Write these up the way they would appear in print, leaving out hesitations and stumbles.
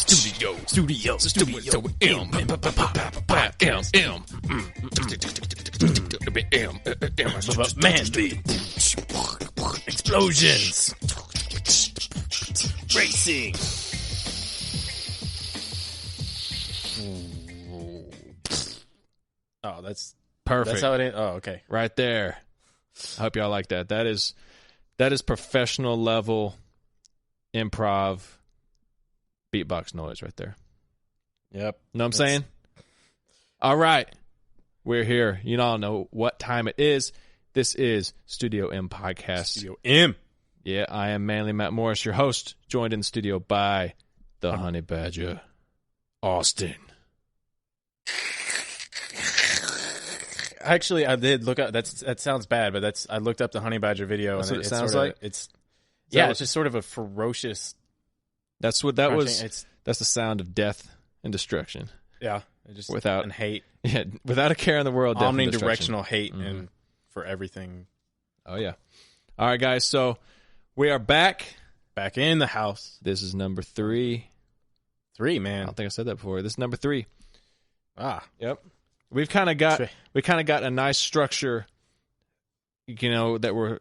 Studio M. Man speed. Explosions. Racing. Oh, that's perfect. That's how it is. Oh, okay. Right there. I hope y'all like that. That is professional level improv beatbox noise right there. Yep. Know what I'm saying? All right. We're here. You all know what time it is. This is Studio M Podcast. Studio M. Yeah, I am Manly Matt Morris, your host, joined in the studio by the Honey Badger, Austin. Actually, I did look up. That sounds bad, but I looked up the Honey Badger video. That's and what it sounds like? It's just sort of a ferocious. That's what that was. It's, that's the sound of death and destruction. Yeah, just without and hate. Yeah, without a care in the world. Omnidirectional hate and for everything. Oh yeah. All right, guys. So we are back in the house. This is number 3. 3, man. I don't think I said that before. This is number 3. Yep. We've kind of got a nice structure, you know, that we're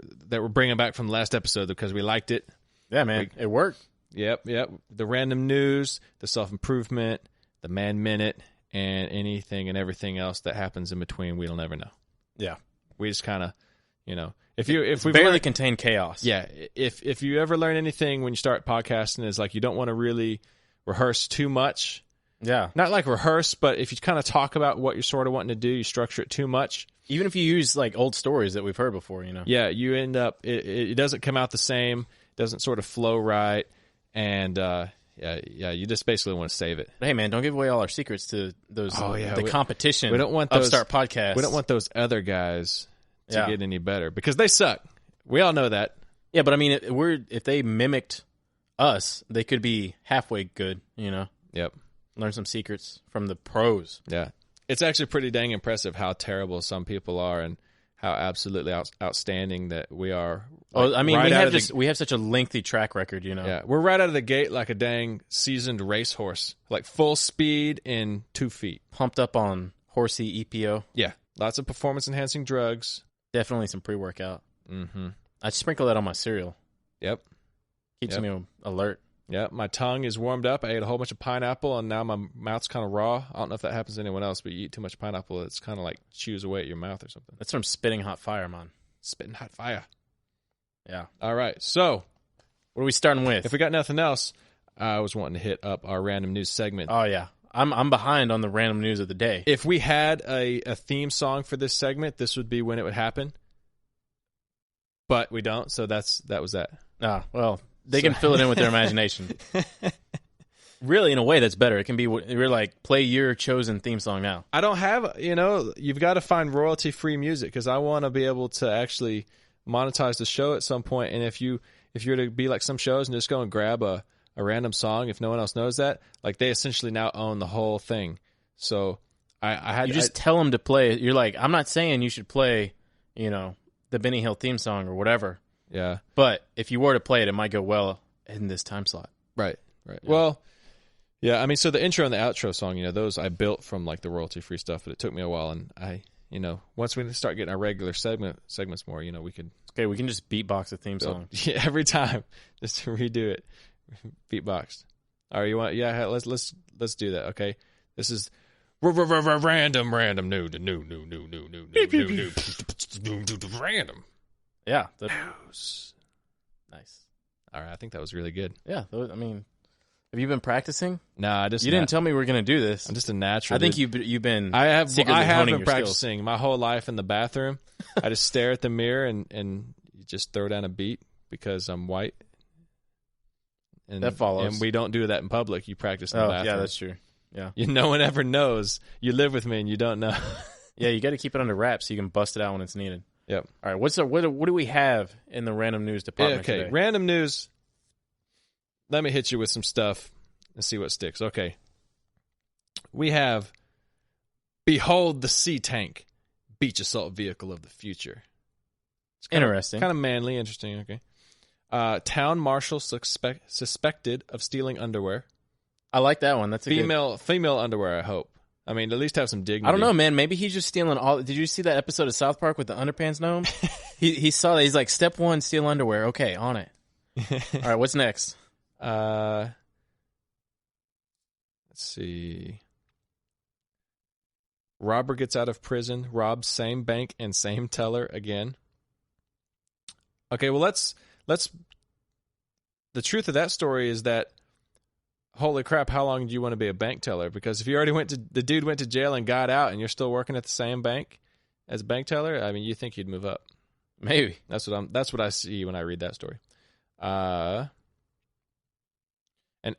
bringing back from the last episode because we liked it. Yeah, man, it worked. Yep. The random news, the self-improvement, the man minute, and anything and everything else that happens in between, we'll never know. Yeah. We just kind of, you know, if we barely contain chaos. Yeah. If you ever learn anything when you start podcasting is like you don't want to really rehearse too much. Yeah. Not like rehearse, but if you kind of talk about what you're sort of wanting to do, you structure it too much. Even if you use like old stories that we've heard before, you know. Yeah, you end up it doesn't come out the same, doesn't sort of flow right, and you just basically want to save it. Hey man, don't give away all our secrets to those competition. We don't want those upstart podcasts. We don't want those other guys to get any better because they suck. We all know that. Yeah, but I mean, if they mimicked us, they could be halfway good, you know. Yep. Learn some secrets from the pros. Yeah. It's actually pretty dang impressive how terrible some people are and how absolutely outstanding that we are. Like, I mean, we have such a lengthy track record, you know. Yeah, we're right out of the gate like a dang seasoned racehorse, like full speed in 2 feet. Pumped up on horsey EPO. Yeah, lots of performance-enhancing drugs. Definitely some pre-workout. Mm-hmm. I sprinkle that on my cereal. Yep. Keeps me alert. Yeah, my tongue is warmed up. I ate a whole bunch of pineapple, and now my mouth's kind of raw. I don't know if that happens to anyone else, but you eat too much pineapple, it's kind of like chews away at your mouth or something. That's from spitting hot fire, man. Spitting hot fire. Yeah. All right, so what are we starting with? If we got nothing else, I was wanting to hit up our random news segment. Oh, yeah. I'm behind on the random news of the day. If we had a theme song for this segment, this would be when it would happen. But we don't, so that was that. Well... They can fill it in with their imagination. Really, in a way, that's better. It can be, we're like, play your chosen theme song now. I don't have, you've got to find royalty-free music because I want to be able to actually monetize the show at some point. And if you're to be like some shows and just go and grab a random song, if no one else knows that, like they essentially now own the whole thing. So I had you just tell them to play it. You're like, I'm not saying you should play, the Benny Hill theme song or whatever. Yeah. But if you were to play it, it might go well in this time slot. Right. Yeah. Well, yeah, I mean, so the intro and the outro song, those I built from like the royalty-free stuff, but it took me a while. And I, once we start getting our regular segments more, we could. Okay, we can just beatbox the theme song. Yeah, every time. Just to redo it. Beatboxed. All right, you want, let's do that, okay? This is random, new, random. Yeah. News. Nice. All right, I think that was really good. Yeah, I mean, have you been practicing? No, you didn't tell me we were going to do this. I'm just a natural. I think you've been. I have been skills. practicing my whole life in the bathroom. I just stare at the mirror and just throw down a beat because I'm white. And that follows. And we don't do that in public. You practice in the bathroom. Yeah, that's true. Yeah. No one ever knows. You live with me and you don't know. Yeah, you got to keep it under wraps so you can bust it out when it's needed. Yep. All right. What do we have in the random news department today? Random news. Let me hit you with some stuff and see what sticks. Okay. We have Behold the Sea Tank, beach assault vehicle of the future. It's interesting. Kind of manly, interesting. Okay. Town marshal suspected of stealing underwear. I like that one. That's a female underwear, I hope. I mean, at least have some dignity. I don't know, man. Maybe he's just stealing all. Did you see that episode of South Park with the underpants gnome? he saw that. He's like, step 1, steal underwear. Okay, on it. All right, what's next? Let's see. Robber gets out of prison, robs same bank and same teller again. Okay, well, let's. The truth of that story is that, holy crap, how long do you want to be a bank teller? Because if you already the dude went to jail and got out and you're still working at the same bank as a bank teller, I mean, you think he'd move up. Maybe. That's what I see when I read that story. An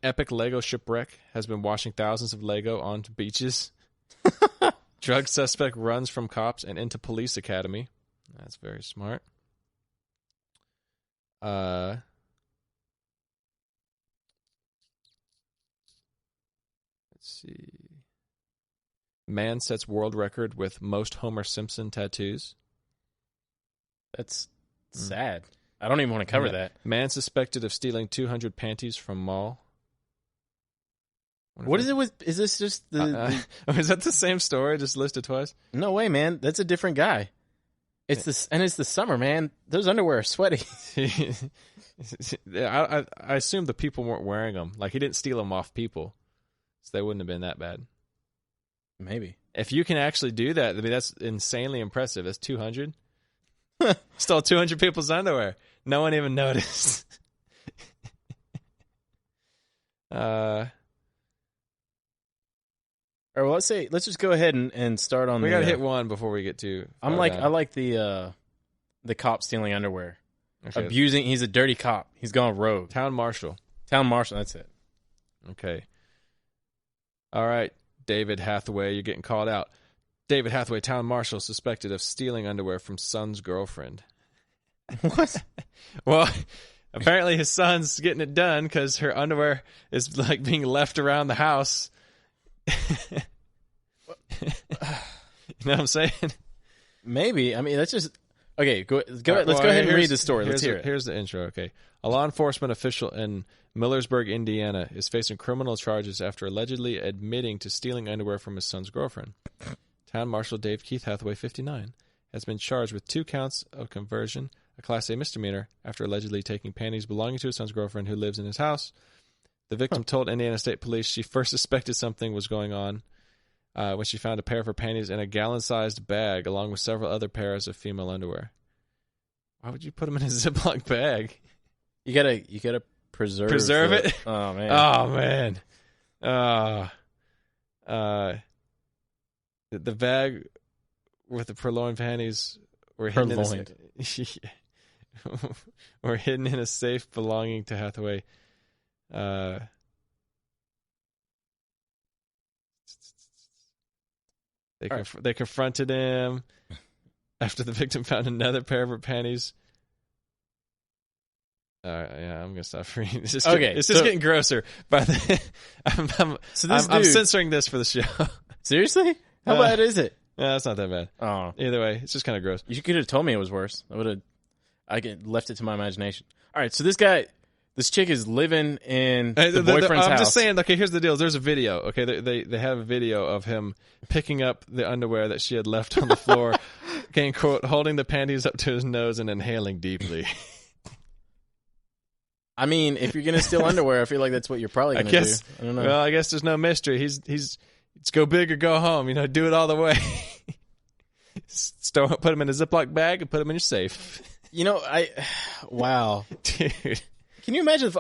epic Lego shipwreck has been washing thousands of Lego onto beaches. Drug suspect runs from cops and into police academy. That's very smart. Let's see. Man sets world record with most Homer Simpson tattoos. That's sad. I don't even want to cover that. Man suspected of stealing 200 panties from mall. What is it with? Is this just the? Is that the same story, just listed twice? No way, man. That's a different guy. It's the summer, man. Those underwear are sweaty. I assume the people weren't wearing them. Like, he didn't steal them off people, so they wouldn't have been that bad. Maybe. If you can actually do that, I mean, that's insanely impressive. That's 200. Stole 200 people's underwear. No one even noticed. Or well, let's just go ahead and start on. We gotta hit one before we get to. I like the cop stealing underwear, abusing. He's a dirty cop. He's gone rogue. Town marshal. That's it. Okay. All right, David Hathaway, you're getting called out. David Hathaway, town marshal, suspected of stealing underwear from son's girlfriend. What? Well, apparently his son's getting it done because her underwear is like being left around the house. You know what I'm saying? Maybe. I mean, that's just okay. Let's go ahead and read the story. Let's hear it. Here's the intro. Okay, a law enforcement official in Millersburg, Indiana, is facing criminal charges after allegedly admitting to stealing underwear from his son's girlfriend. Town Marshal Dave Keith Hathaway, 59, has been charged with 2 counts of conversion, a Class A misdemeanor, after allegedly taking panties belonging to his son's girlfriend who lives in his house. The victim told Indiana State Police she first suspected something was going on when she found a pair of her panties in a gallon-sized bag along with several other pairs of female underwear. Why would you put them in a Ziploc bag? You gotta preserve it. Oh man. The bag with the purloined panties were hidden in a safe belonging to Hathaway. They confronted him after the victim found another pair of her panties. Yeah, I'm gonna stop reading. It's just getting grosser. But I'm censoring this for the show. Seriously? How bad is it? No, it's not that bad. Oh, either way, it's just kind of gross. You could have told me it was worse. I left it to my imagination. All right, so this chick is living in the boyfriend's house. I'm just saying. Okay, here's the deal. There's a video. Okay, they have a video of him picking up the underwear that she had left on the floor, getting quote holding the panties up to his nose and inhaling deeply. I mean, if you're gonna steal underwear, I feel like that's what you're probably gonna do. I don't know. Well, I guess there's no mystery. He's it's go big or go home. You know, do it all the way. Put them in a Ziploc bag and put them in your safe. You know, wow, dude. Can you imagine?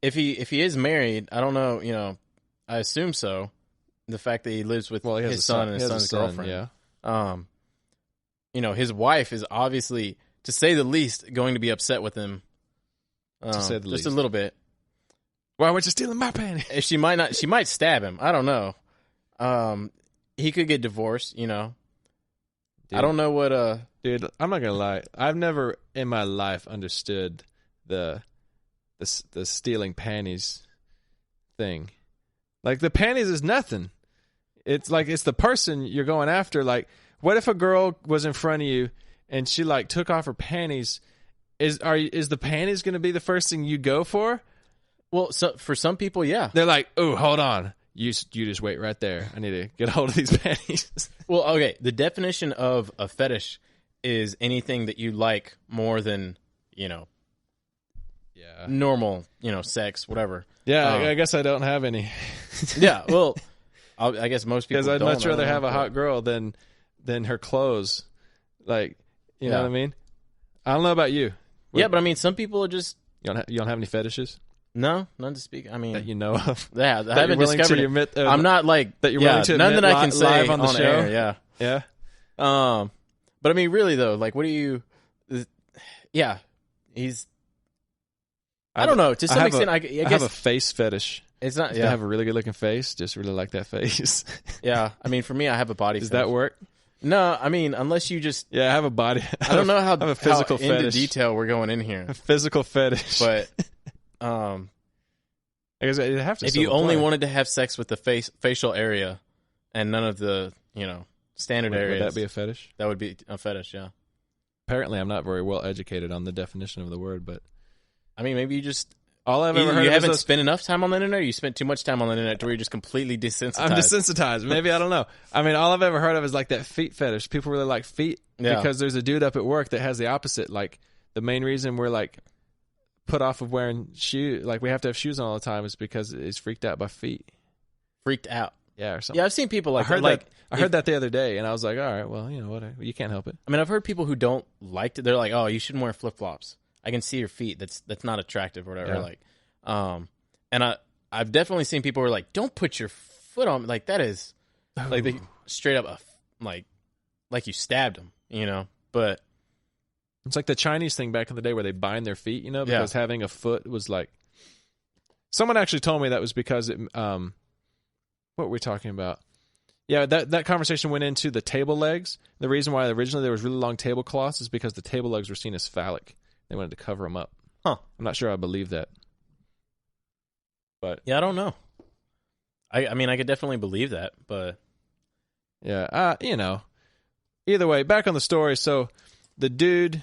If he is married, I don't know. You know, I assume so. The fact that he lives with his son and his son's girlfriend. Yeah. You know, his wife is obviously, to say the least, going to be upset with him. To say the least, just a little bit. Why weren't you stealing my panties? She might stab him. I don't know. He could get divorced. You know. Dude, I don't know what. Dude, I'm not gonna lie. I've never in my life understood the stealing panties thing. Like, the panties is nothing. It's like it's the person you're going after. Like, what if a girl was in front of you and she like took off her panties? Is the panties going to be the first thing you go for? Well, so for some people, yeah. They're like, oh, hold on. You just wait right there. I need to get a hold of these panties. Well, okay. The definition of a fetish is anything that you like more than, normal, sex, whatever. Yeah, I guess I don't have any. Yeah, well, I guess most people don't. Because I'd much rather have a hot girl than her clothes. Like, you know what I mean? I don't know about you. Yeah, but I mean, some people are just... You don't have any fetishes? No, none to speak. I mean... That you know of? Yeah, I haven't discovered it. I'm not like... That you're willing to none admit that I can say live on the show? air, yeah. Yeah? But I mean, really, though, like, what do you... Yeah, he's... I don't know. To some extent, I guess... I have a face fetish. It's not... I have a really good-looking face. Just really like that face. Yeah. I mean, for me, I have a body Does fetish. that work? No, I mean, unless you just... Yeah, I have a body... I don't know how into detail we're going in here. A physical fetish. But... I guess it'd have to. If you only wanted to have sex with the facial area, and none of the standard areas, would that be a fetish? That would be a fetish. Yeah. Apparently, I'm not very well educated on the definition of the word, but I mean, maybe you just all I've ever heard. You haven't spent enough time on the internet. Or you spent too much time on the internet to where you're just completely desensitized. I'm desensitized. Maybe I don't know. I mean, all I've ever heard of is like that feet fetish. People really like feet because there's a dude up at work that has the opposite. Like the main reason we're like put off of wearing shoes, like we have to have shoes on all the time, is because he's freaked out by feet. Freaked out. Yeah, or something. Yeah, I've seen people like I heard that the other day, and I was like, all right, well, whatever. You can't help it. I mean, I've heard people who don't like it. They're like, oh, you shouldn't wear flip flops. I can see your feet. That's not attractive or whatever. Yeah. And I've definitely seen people who are like, don't put your foot on. Like that is like they straight up like you stabbed them. But it's like the Chinese thing back in the day where they bind their feet. Because having a foot was like. Someone actually told me that was because it. What were we talking about? Yeah, that conversation went into the table legs. The reason why originally there was really long tablecloths is because the table legs were seen as phallic. They wanted to cover them up. Huh. I'm not sure I believe that. But yeah, I don't know. I mean, I could definitely believe that, but yeah, either way, back on the story. So the dude's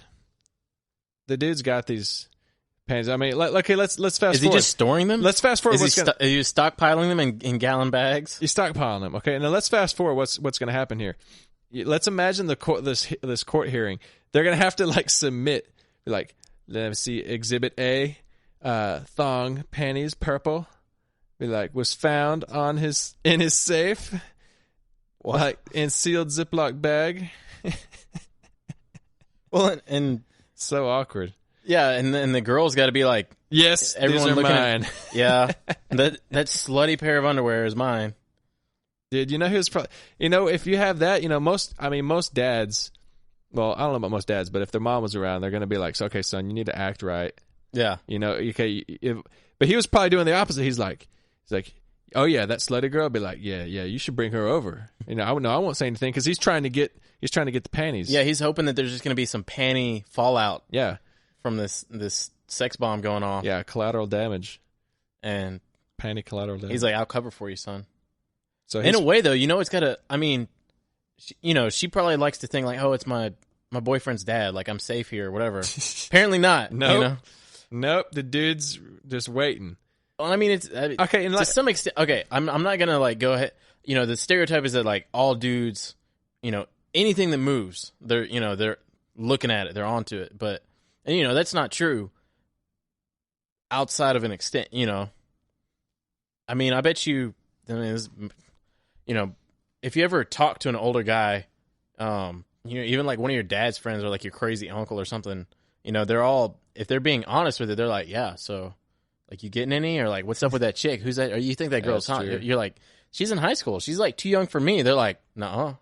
got these panties. I mean, okay, let's fast forward. Is he just storing them? Let's fast forward. Are you stockpiling them in gallon bags? He's stockpiling them. Okay, now let's fast forward. What's going to happen here? Let's imagine the court, this court hearing. They're going to have to like submit, like, let me see, Exhibit A, thong panties, purple. Be like, was found in his safe, what? Like in sealed Ziploc bag. Well, and so awkward. Yeah, and the girl's got to be like, yes, everyone these are mine. Yeah, that slutty pair of underwear is mine. Dude, who's probably, if you have that, most dads, well, I don't know about most dads, but if their mom was around, they're going to be like, okay, son, you need to act right. Yeah. But he was probably doing the opposite. He's like, oh yeah, that slutty girl. Be like, yeah, you should bring her over. I won't say anything because he's trying to get the panties. Yeah, he's hoping that there's just going to be some panty fallout. Yeah. From this sex bomb going off. Yeah, collateral damage. And panty collateral damage. He's like, I'll cover for you, son. So in a way, though, it's got to. I mean, she probably likes to think like, oh, it's my boyfriend's dad. Like I'm safe here, or whatever. Apparently not. Nope. Nope. The dude's just waiting. Well, I mean, it's okay. To some extent, okay. I'm not gonna like go ahead. The stereotype is that like all dudes, anything that moves, they're looking at it, they're onto it. But and that's not true. Outside of an extent, I mean, I bet you. I mean, if you ever talk to an older guy, even like one of your dad's friends or like your crazy uncle or something, they're all, if they're being honest with it, they're like, yeah, so like you getting any, or like, what's up with that chick? Who's that? Or you think that girl's hot? You're like, she's in high school. She's like too young for me. They're like, nuh-uh.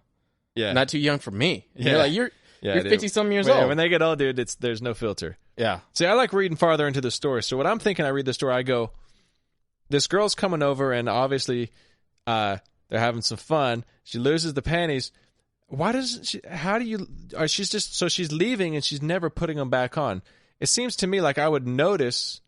Yeah. Not too young for me. Yeah. You're like, you're 50-something years old. When they get old, dude, there's no filter. Yeah. See, I like reading farther into the story. So what I'm thinking, I read the story, I go, this girl's coming over and obviously, they're having some fun. She loses the panties. Why does she? How do you? She's just so she's leaving and she's never putting them back on. It seems to me like I would notice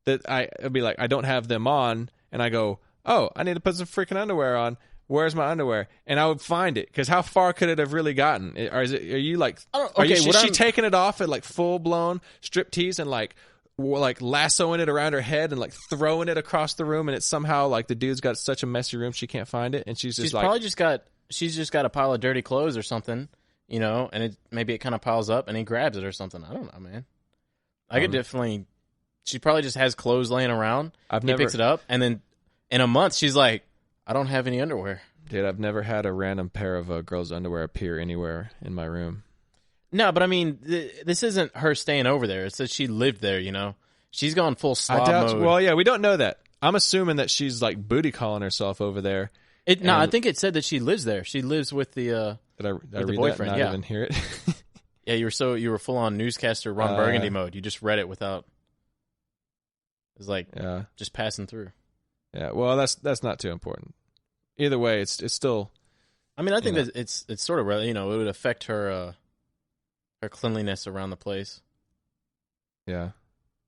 that I'd be like, I don't have them on, and I go, oh, I need to put some freaking underwear on. Where's my underwear? And I would find it because how far could it have really gotten? Or is it? Are you like? Is she taking it off at like full blown strip tease and like like lassoing it around her head and like throwing it across the room, and it's somehow like the dude's got such a messy room she can't find it, and she's probably just got a pile of dirty clothes or something, and maybe it kind of piles up and he grabs it or something. I don't know, man. I could definitely. She probably just has clothes laying around. He picks it up, and then in a month she's like, I don't have any underwear. Dude, I've never had a random pair of girls' underwear appear anywhere in my room. No, but I mean, this isn't her staying over there. It's that she lived there, She's gone full slob mode. Well, yeah, we don't know that. I'm assuming that she's like booty calling herself over there. I think it said that she lives there. She lives with the did I with read the boyfriend. That and not even hear it? Yeah, you were full on newscaster Ron Burgundy mode. You just read it without. It was like just passing through. Yeah, well, that's not too important. Either way, it's still. I mean, I think that it's sort of it would affect her cleanliness around the place. Yeah.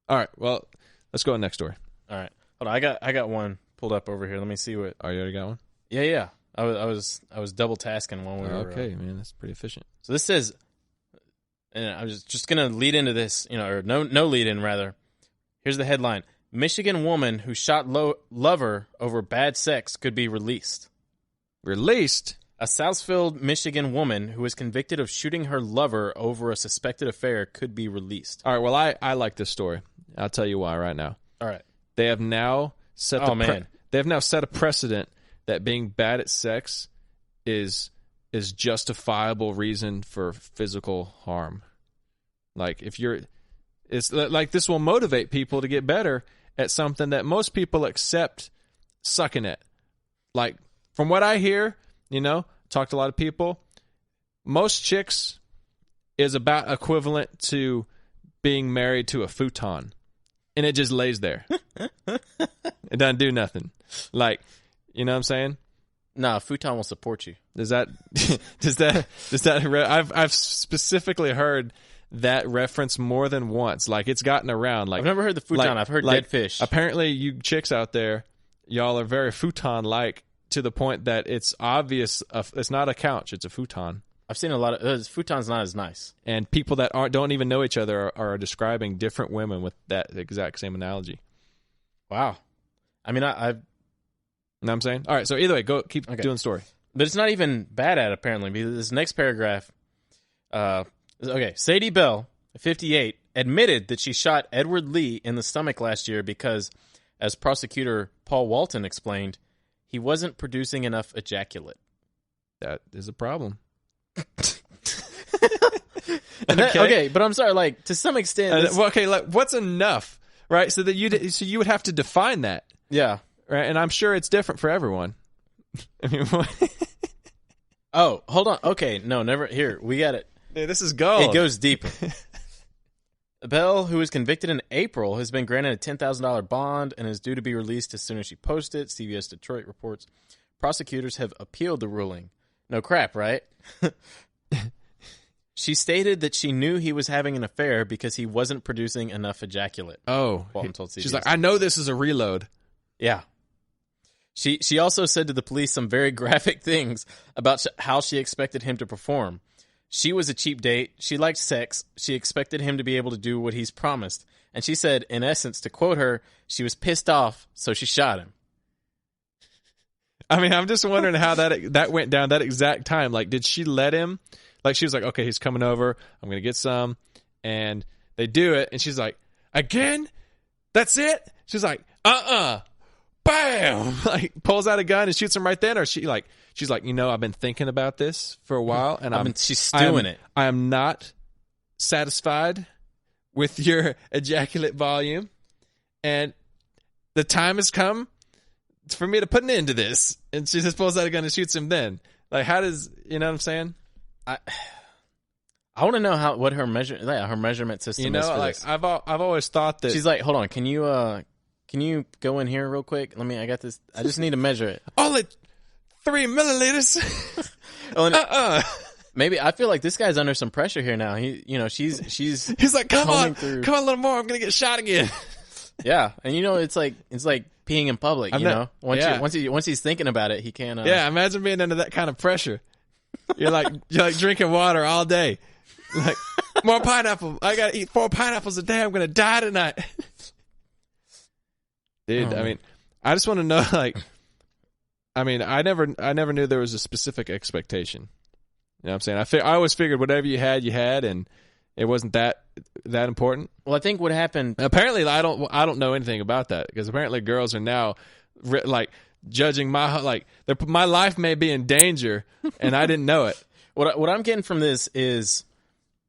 All right. Well, let's go on next story. All right. Hold on. I got one pulled up over here. Let me see what. Oh, you already got one? Yeah. I was double tasking when we were. Okay, man, that's pretty efficient. So this says, and I was just gonna lead into this, or no lead in rather. Here's the headline: Michigan woman who shot lover over bad sex could be released. Released? A Southfield, Michigan woman who was convicted of shooting her lover over a suspected affair could be released. All right, well, I like this story. I'll tell you why right now. All right. They have now set they have now set a precedent that being bad at sex is justifiable reason for physical harm. Like it's like this will motivate people to get better at something that most people accept sucking at. Like from what I hear, talk to a lot of people, most chicks is about equivalent to being married to a futon. And it just lays there. It doesn't do nothing. Like, you know what I'm saying? No, futon will support you. Does that I've specifically heard that reference more than once. Like it's gotten around. Like I've never heard the futon. I've heard dead fish. Apparently, you chicks out there, y'all are very futon-like to the point that it's obvious. It's not a couch; it's a futon. I've seen a lot of futon's not as nice. And people that don't even know each other are describing different women with that exact same analogy. Wow. I mean, I've. You know what I'm saying? All right. So either way, keep doing the story. But it's not even bad at apparently because this next paragraph. Okay, Sadie Bell, 58, admitted that she shot Edward Lee in the stomach last year because, as prosecutor Paul Walton explained, he wasn't producing enough ejaculate. That is a problem. Okay, but I'm sorry. Like to some extent, like what's enough, right? So that you would have to define that, yeah, right? And I'm sure it's different for everyone. I mean, oh, hold on. Okay, no, never. Here, we got it. Dude, this is gold. It goes deeper. Bell, who was convicted in April, has been granted a $10,000 bond and is due to be released as soon as she posts it. CBS Detroit reports. Prosecutors have appealed the ruling. No crap, right? She stated that she knew he was having an affair because he wasn't producing enough ejaculate. Oh. Walton told CBS. She's like, I know this is a reload. Yeah. She also said to the police some very graphic things about how she expected him to perform. She was a cheap date. She liked sex. She expected him to be able to do what he's promised. And she said, in essence, to quote her, she was pissed off, so she shot him. I mean, I'm just wondering how that went down that exact time. Like, did she let him? Like, she was like, okay, he's coming over. I'm going to get some. And they do it. And she's like, again? That's it? She's like, bam! Like, pulls out a gun and shoots him right then. Or she's like, I've been thinking about this for a while. And she's stewing it. I am not satisfied with your ejaculate volume. And the time has come for me to put an end to this. And she just pulls out a gun and shoots him then. Like, how does, you know what I'm saying? I want to know what her measurement system is for like, this. I've always thought that she's like, hold on, can you go in here real quick? I got this. I just need to measure it. Only 3 milliliters. Maybe I feel like this guy's under some pressure here now. She's he's like, come on a little more. I'm gonna get shot again. Yeah, and it's like peeing in public. Once he's thinking about it, he can't. Yeah, imagine being under that kind of pressure. You're like drinking water all day. Like More pineapple. I gotta eat 4 pineapples a day. I'm gonna die tonight. Dude, I mean, I just want to know, like, I mean, I never knew there was a specific expectation. You know what I'm saying? I always figured whatever you had, and it wasn't that important. Well, I think what happened. Apparently, I don't know anything about that, because apparently girls are now like judging my life may be in danger, and I didn't know it. What I'm getting from this is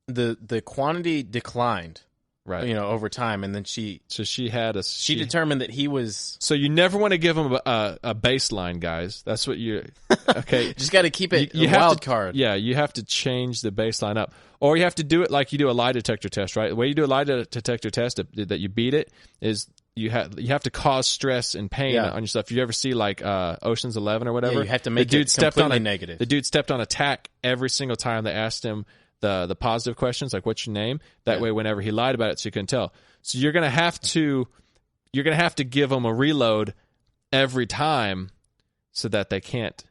the quantity declined. Right. You know, over time, and then she determined that he was. So you never want to give him a baseline, guys. That's what you. Okay, just got to keep it you a wild card. Yeah, you have to change the baseline up, or you have to do it like you do a lie detector test, right? The way you do a lie detector test that you beat it is you have to cause stress and pain on yourself. You ever see like Ocean's 11 or whatever? Yeah, you have to make it completely negative. The dude stepped on a tack every single time they asked him the positive questions, like what's your name? That way, whenever he lied about it, so you couldn't tell. So you're gonna have to give them a reload every time, so that they can't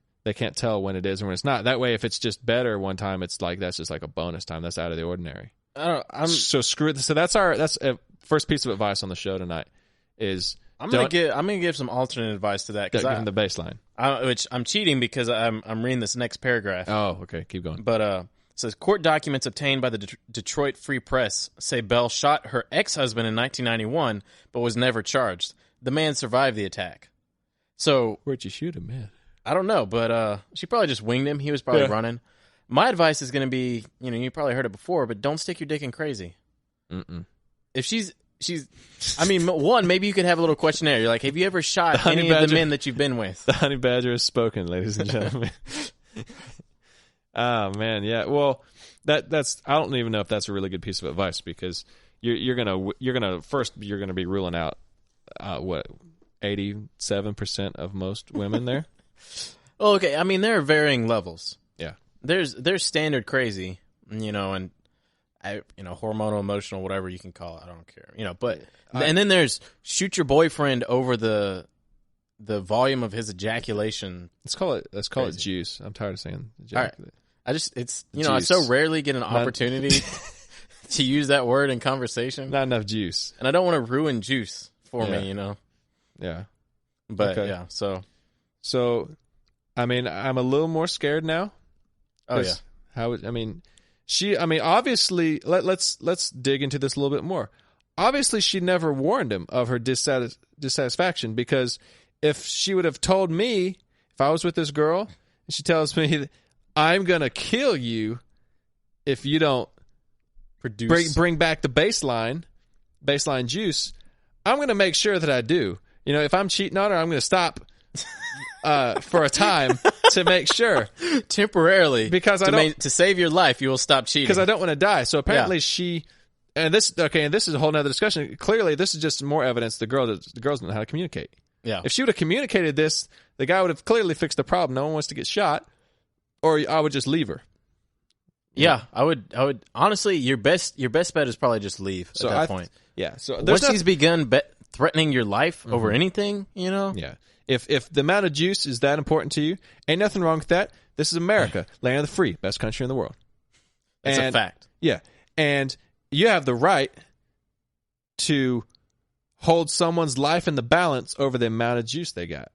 tell when it is and when it's not. That way, if it's just better one time, it's like that's just like a bonus time. That's out of the ordinary. So screw it. So that's a first piece of advice on the show tonight. Is I'm gonna give some alternate advice to that, because give them the baseline. Which I'm cheating because I'm reading this next paragraph. Oh, okay, keep going. But it says, court documents obtained by the Detroit Free Press say Bell shot her ex-husband in 1991, but was never charged. The man survived the attack. So where'd you shoot him, man? I don't know, but she probably just winged him. He was probably running. My advice is going to be, you probably heard it before, but don't stick your dick in crazy. If she's, I mean, one, maybe you could have a little questionnaire. You're like, have you ever shot any of the men that you've been with? The honey badger has spoken, ladies and gentlemen. Oh man, yeah. Well, that's I don't even know if that's a really good piece of advice, because you're gonna be ruling out what 87% of most women there. Well, okay. I mean, there are varying levels. Yeah. There's standard crazy, and hormonal, emotional, whatever you can call it. I don't care. But and then there's shoot your boyfriend over the volume of his ejaculation. Let's call it juice. I'm tired of saying ejaculate. I so rarely get an opportunity to use that word in conversation. Not enough juice. And I don't want to ruin juice for me, Yeah. But okay. So I mean, I'm a little more scared now. Oh yeah. Obviously, let's dig into this a little bit more. Obviously, she never warned him of her dissatisfaction, because if she would have told me, if I was with this girl and she tells me, I'm going to kill you if you don't bring back the baseline juice, I'm going to make sure that I do. If I'm cheating on her, I'm going to stop for a time to make sure. Temporarily. Because to save your life, you will stop cheating. Because I don't want to die. So apparently and this is a whole nother discussion. Clearly, this is just more evidence the girls don't know how to communicate. Yeah. If she would have communicated this, the guy would have clearly fixed the problem. No one wants to get shot. Or I would just leave her. Yeah, I would honestly. Your best bet is probably just leave at that point. Yeah. So once he's begun threatening your life over anything, Yeah. If the amount of juice is that important to you, ain't nothing wrong with that. This is America, land of the free, best country in the world. That's a fact. Yeah, and you have the right to hold someone's life in the balance over the amount of juice they got.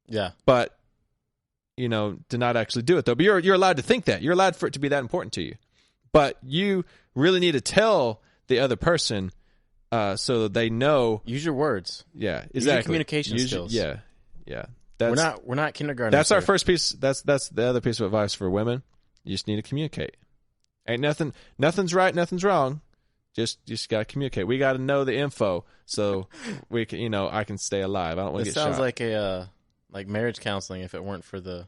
Yeah, but to not actually do it though. But you're allowed to think that. You're allowed for it to be that important to you. But you really need to tell the other person so that they know. Use your words. Yeah, exactly. Use your communication skills. Yeah. We're not kindergarten. That's our first piece. That's the other piece of advice for women. You just need to communicate. Ain't nothing's right, nothing's wrong. Just gotta communicate. We gotta know the info so we can, I can stay alive. I don't want to get shot. It sounds like a like marriage counseling if it weren't for the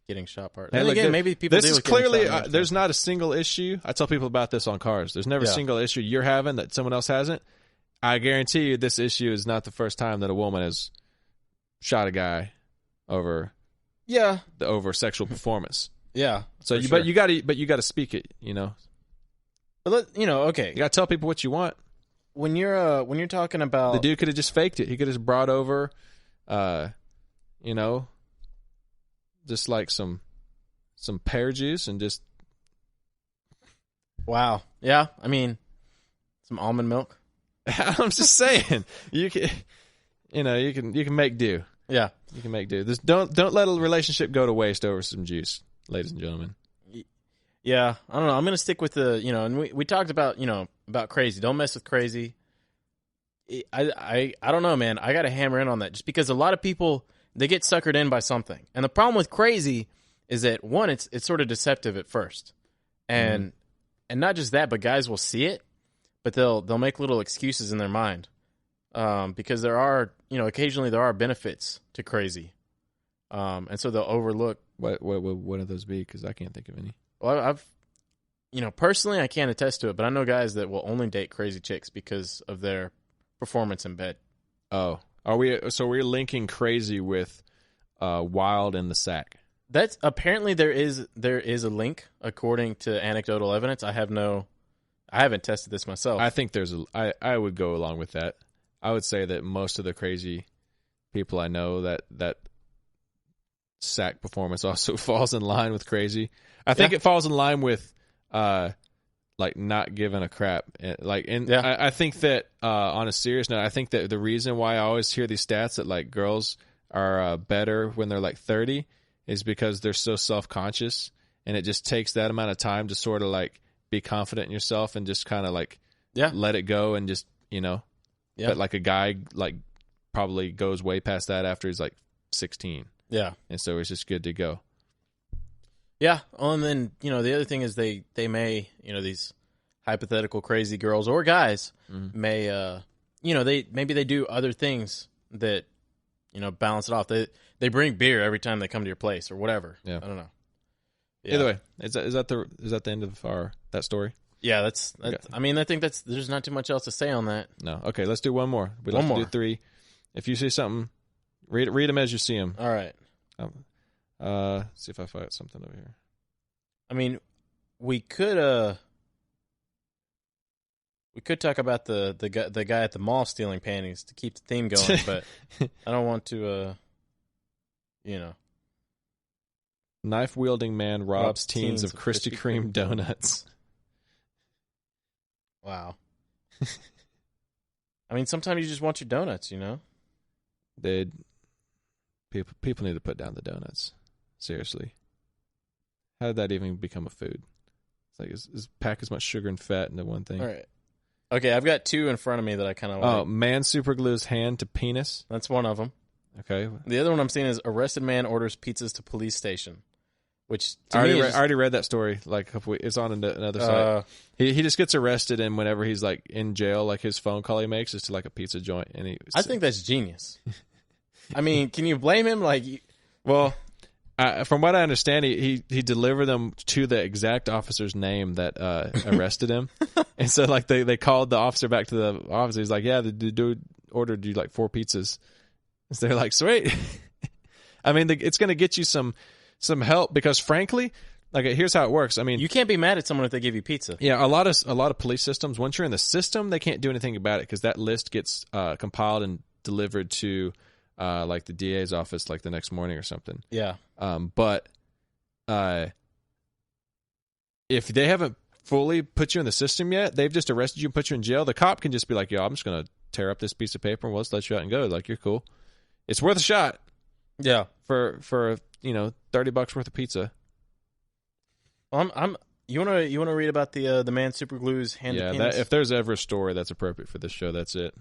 getting shot part. And again, maybe people. This is clearly there's not a single issue. I tell people about this on cars. There's never a single issue you're having that someone else hasn't. I guarantee you, this issue is not the first time that a woman has shot a guy over sexual performance. Yeah. So you gotta speak it. But okay. You gotta tell people what you want. When you're talking about the dude could have just faked it. He could have just brought over, just like some pear juice and just Wow. Yeah. I mean, some almond milk. I'm just saying, you can make do. Yeah. You can make do. Don't let a relationship go to waste over some juice, ladies and gentlemen. Yeah. I don't know. I'm gonna stick with the and we talked about about crazy. Don't mess with crazy. I don't know, man. I gotta hammer in on that just because a lot of people they get suckered in by something, and the problem with crazy is that one, it's sort of deceptive at first, and not just that, but guys will see it. But they'll make little excuses in their mind, because there are occasionally there are benefits to crazy, and so they'll overlook. What would those be? Because I can't think of any. Well, I've personally I can't attest to it, but I know guys that will only date crazy chicks because of their performance in bed. Oh, we're linking crazy with wild in the sack. That's apparently there is a link according to anecdotal evidence. I haven't tested this myself. I think I would go along with that. I would say that most of the crazy people I know that sack performance also falls in line with crazy. I think it falls in line with like not giving a crap. I think that on a serious note, I think that the reason why I always hear these stats that like girls are better when they're like 30 is because they're so self-conscious, and it just takes that amount of time to sort of like be confident in yourself and just kind of like let it go and just but like a guy like probably goes way past that after he's like 16, and so it's just good to go. And then the other thing is they may these hypothetical crazy girls or guys may they do other things that balance it off. They bring beer every time they come to your place or whatever. I don't know. Either way, is that the end of that story? Yeah, that's okay. I mean, I think there's not too much else to say on that. No. Okay, let's do one more. We'd like to do 3. If you see something, read them as you see them. All right. See if I find something over here. I mean, we could talk about the guy at the mall stealing panties to keep the theme going, but I don't want to Knife-wielding man robs teens of Krispy Kreme donuts. Wow. I mean, sometimes you just want your donuts, People need to put down the donuts. Seriously. How did that even become a food? It's like, is pack as much sugar and fat into one thing. All right. Okay, I've got 2 in front of me that I kind of like. Oh, man superglues hand to penis. That's one of them. Okay. The other one I'm seeing is arrested man orders pizzas to police station. Which I already read that story like a couple weeks. It's on another site. He just gets arrested, and whenever he's like in jail, like his phone call he makes is to like a pizza joint, and I think that's genius. I mean, can you blame him? From what I understand, he delivered them to the exact officer's name that arrested him, and so like they called the officer back to the office. He's like, "Yeah, the dude ordered you like 4 pizzas." So they're like, "Sweet." I mean, it's going to get you some help because, frankly, like here's how it works. I mean, you can't be mad at someone if they give you pizza. Yeah, a lot of police systems. Once you're in the system, they can't do anything about it because that list gets compiled and delivered to like the DA's office like the next morning or something. Yeah. But if they haven't fully put you in the system yet, they've just arrested you and put you in jail. The cop can just be like, "Yo, I'm just gonna tear up this piece of paper and let's let you out and go." Like, you're cool. It's worth a shot. Yeah. For $30 worth of pizza. Well, you wanna read about the man super glues hand to penis? If there's ever a story that's appropriate for this show, that's it.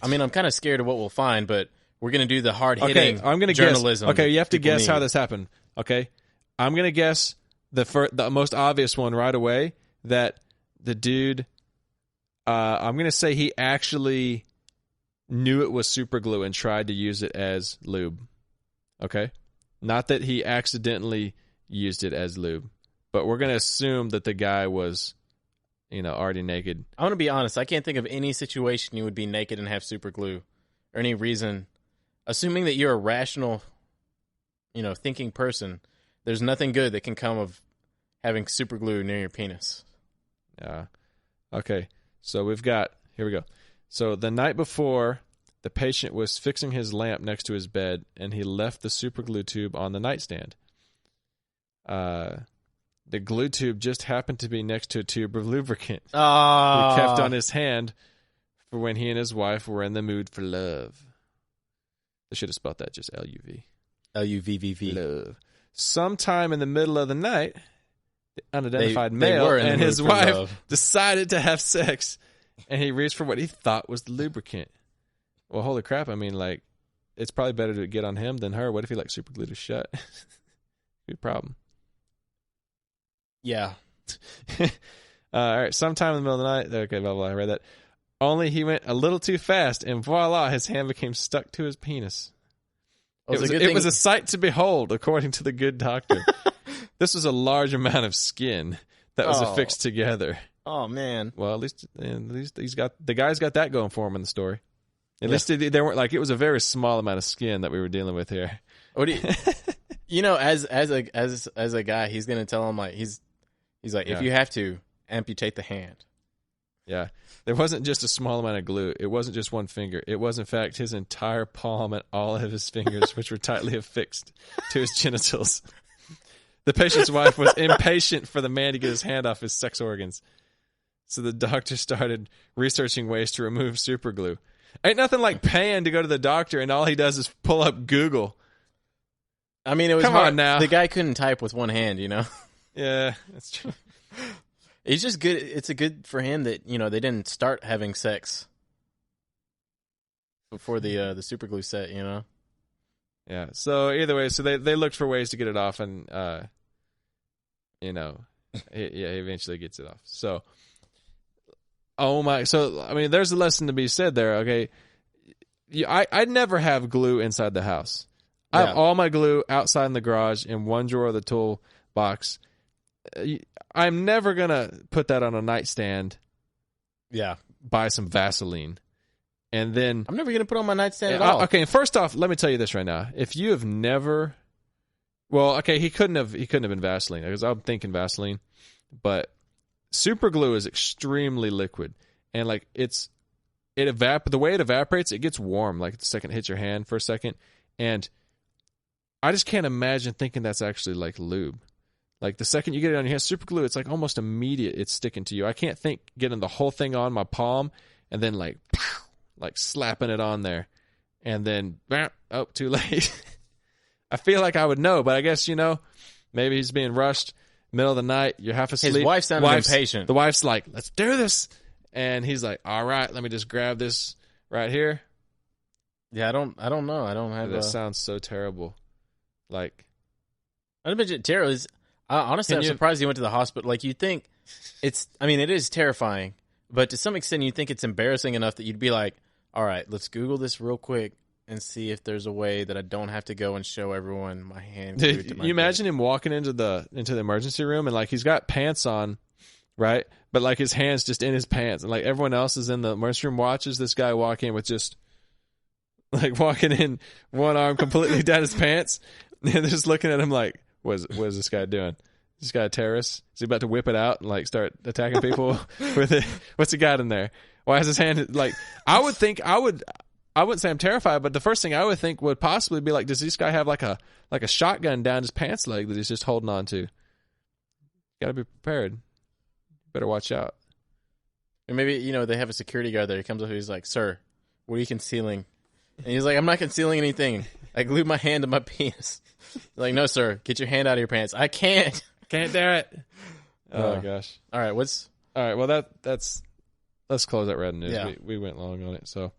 I mean, I'm kind of scared of what we'll find, but we're gonna do the hard hitting journalism. Guess. Okay, you have to guess how this happened. Okay, I'm gonna guess the most obvious one right away. That the dude, I'm gonna say he actually knew it was super glue and tried to use it as lube. Okay? Not that he accidentally used it as lube, but we're going to assume that the guy was, already naked. I'm going to be honest. I can't think of any situation you would be naked and have super glue or any reason. Assuming that you're a rational, thinking person, there's nothing good that can come of having super glue near your penis. Yeah. Okay. So here we go. So the night before, the patient was fixing his lamp next to his bed, and he left the superglue tube on the nightstand. The the glue tube just happened to be next to a tube of lubricant. He Oh. kept on his hand for when he and his wife were in the mood for love. I should have spelled that just L-U-V. L-U-V-V-V. Love. Sometime in the middle of the night, the unidentified They male were in the and mood his for wife love. decided to have sex, and he reached for what he thought was the lubricant. Well, holy crap, I mean, like, it's probably better to get on him than her. What if he, like, super glued it shut? Be a problem. Yeah. All right, sometime in the middle of the night, okay, blah, blah, I read that. Only he went a little too fast, and voila, his hand became stuck to his penis. It was a sight to behold, according to the good doctor. This was a large amount of skin that was affixed together. Oh, man. Well, at least the guy's got that going for him in the story. At least they weren't like, it was a very small amount of skin that we were dealing with here. What do you know, as a guy, he's gonna tell him, like, he's like, if you have to, amputate the hand. Yeah. There wasn't just a small amount of glue. It wasn't just one finger. It was, in fact, his entire palm and all of his fingers, which were tightly affixed to his genitals. The patient's wife was impatient for the man to get his hand off his sex organs. So the doctor started researching ways to remove super glue. Ain't nothing like paying to go to the doctor and all he does is pull up Google. I mean, it was Come hard. on now. The guy couldn't type with one hand, you know? Yeah, that's true. It's just good. It's a good for him that, you know, they didn't start having sex before the super glue set, you know? Yeah. So either way, so they looked for ways to get it off, and he eventually gets it off. So, so I mean, there's a lesson to be said there. Okay, I'd never have glue inside the house. I have all my glue outside in the garage in one drawer of the tool box. I'm never gonna put that on a nightstand. Yeah. Buy some Vaseline. And then I'm never going to put it on my nightstand at all. Okay, first off, let me tell you this right now. If you have never, well, okay, he couldn't have been Vaseline, because I'm thinking Vaseline, but super glue is extremely liquid, and like the way it evaporates, it gets warm like the second it hits your hand for a second, and I just can't imagine thinking that's actually like lube. Like the second you get it on your hand, super glue, it's like almost immediate. It's sticking to you. I can't think getting the whole thing on my palm and then like slapping it on there, and then too late. I feel like I would know, but I guess, you know, maybe he's being rushed, middle of the night, you're half asleep. His wife sounded impatient. The wife's like, let's do this, and he's like, all right, let me just grab this right here. Yeah, I don't know. I don't have. That sounds so terrible. Like, I imagine terrible. Honestly, I'm surprised he went to the hospital. Like, you think it is terrifying, but to some extent, you think it's embarrassing enough that you'd be like, all right, let's Google this real quick and see if there's a way that I don't have to go and show everyone my hand. Dude, you imagine him walking into the emergency room, and like he's got pants on, right? But like his hand's just in his pants, and like everyone else is in the emergency room, watches this guy walk in with just like walking in one arm completely down his pants, and they're just looking at him like, what is this guy doing? Is this guy a terrorist? Is he about to whip it out and like start attacking people with it? What's he got in there? Why is his hand like? I wouldn't say I'm terrified, but the first thing I would think would possibly be like, does this guy have like a shotgun down his pants leg that he's just holding on to? Got to be prepared. Better watch out. And maybe, you know, they have a security guard there. He comes up and he's like, "Sir, what are you concealing?" And he's like, "I'm not concealing anything. I glued my hand to my penis." Like, "No, sir, get your hand out of your pants." "I can't do it." Oh gosh. All right, well that's let's close that red news. Yeah. We went long on it. So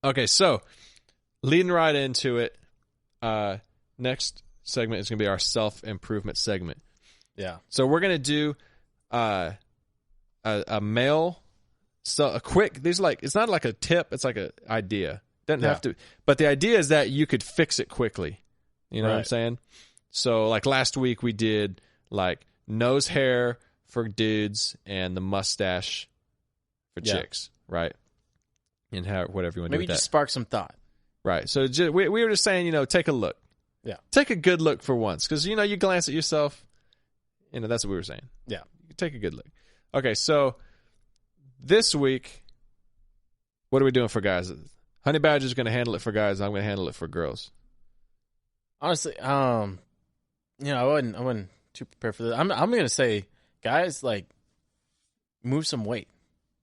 okay, so leading right into it, next segment is gonna be our self-improvement segment. Yeah. So we're gonna do a male, so a quick, these like, it's not like a tip, it's like an idea. Doesn't have to, but the idea is that you could fix it quickly. You know what I'm saying? So like last week we did like nose hair for dudes and the mustache for chicks, right? And how, whatever you want to do with that. Maybe just spark some thought. Right. So we were just saying, you know, take a look. Yeah. Take a good look for once. Because, you know, you glance at yourself, you know, that's what we were saying. Yeah. Take a good look. Okay, so this week, what are we doing for guys? Honey Badger's going to handle it for guys. I'm going to handle it for girls. Honestly, you know, I wouldn't too prepared for this. I'm gonna say, guys, like, move some weight,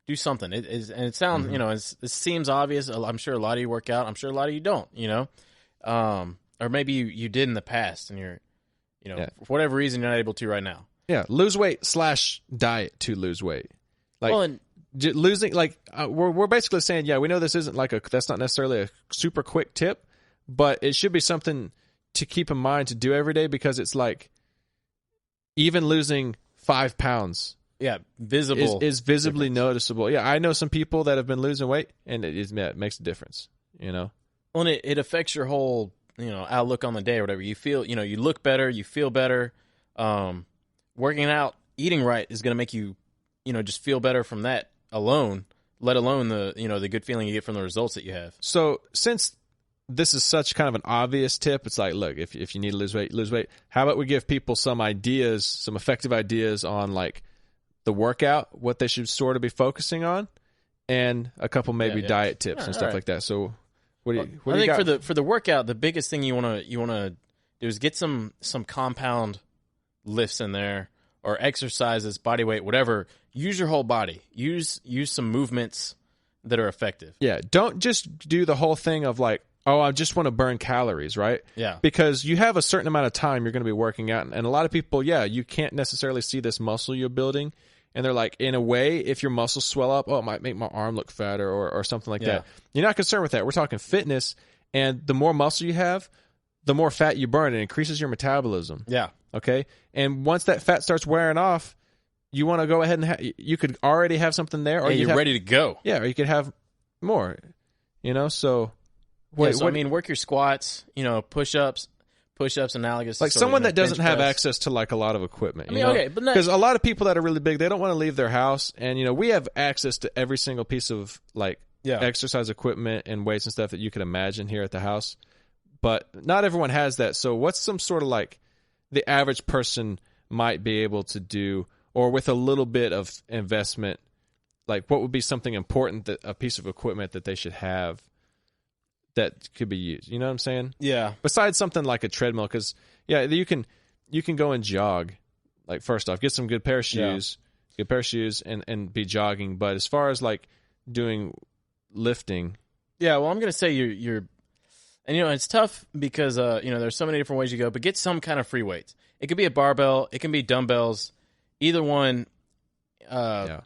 do something. It sounds it seems obvious. I'm sure a lot of you work out. I'm sure a lot of you don't. Or maybe you did in the past, and you're for whatever reason you're not able to right now. Yeah, lose weight / diet to lose weight. Like losing, like we're basically saying, we know this isn't that's not necessarily a super quick tip, but it should be something to keep in mind to do every day, because it's like even losing 5 pounds, visible is visibly difference. Noticeable. Yeah, I know some people that have been losing weight, and it makes a difference. Well, and it affects your whole outlook on the day or whatever. You feel you look better, you feel better. Working out, eating right is going to make you, just feel better from that alone, let alone the, the good feeling you get from the results that you have. So since this is such kind of an obvious tip, it's like, look, if you need to lose weight. How about we give people some ideas, some effective ideas on like the workout, what they should sort of be focusing on, and a couple maybe diet tips and stuff like that. So what do you I think got? for the workout, the biggest thing you want to do is get some compound lifts in there, or exercises, body weight, whatever. Use your whole body. Use some movements that are effective. Yeah, don't just do the whole thing of like, oh, I just want to burn calories, right? Yeah. Because you have a certain amount of time you're going to be working out, and a lot of people, you can't necessarily see this muscle you're building, and they're like, in a way, if your muscles swell up, it might make my arm look fatter or something like that. You're not concerned with that. We're talking fitness, and the more muscle you have, the more fat you burn. It increases your metabolism. Yeah. Okay? And once that fat starts wearing off, you want to go ahead and you could already have something there, or you're ready to go. Yeah, or you could have more. So work your squats, push-ups, analogous. Like someone that doesn't have access to like a lot of equipment. Because a lot of people that are really big, they don't want to leave their house, and we have access to every single piece of like exercise equipment and weights and stuff that you could imagine here at the house. But not everyone has that. So what's some sort of like the average person might be able to do, or with a little bit of investment, like what would be something important, that a piece of equipment that they should have that could be used? You know what I'm saying? Yeah. Besides something like a treadmill, because you can go and jog. Like first off, get some good pair of shoes, and be jogging. But as far as like doing lifting, well, I'm gonna say you're. And, it's tough because, there's so many different ways you go, but get some kind of free weights. It could be a barbell. It can be dumbbells. Either one. Hell,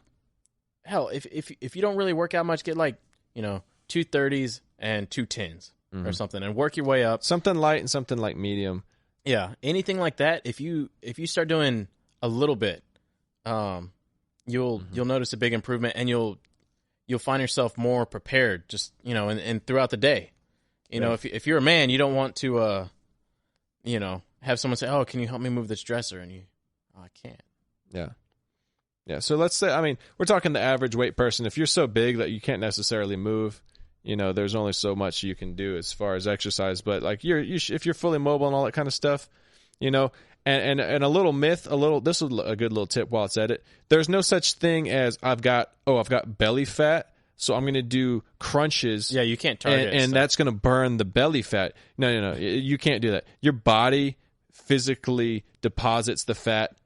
if you don't really work out much, get like, 230s and 210s or something, and work your way up. Something light and something like medium. Yeah, anything like that. If you start doing a little bit, you'll notice a big improvement, and you'll find yourself more prepared, just, and throughout the day. If you're a man, you don't want to, have someone say, "Oh, can you help me move this dresser?" And I can't. Yeah. So let's say, we're talking the average weight person. If you're so big that you can't necessarily move, there's only so much you can do as far as exercise. But like if you're fully mobile and all that kind of stuff, and a little myth, this is a good little tip while it's at it. There's no such thing as I've got belly fat, so I'm going to do crunches. Yeah, you can't target and that's going to burn the belly fat. No, you can't do that. Your body physically deposits the fat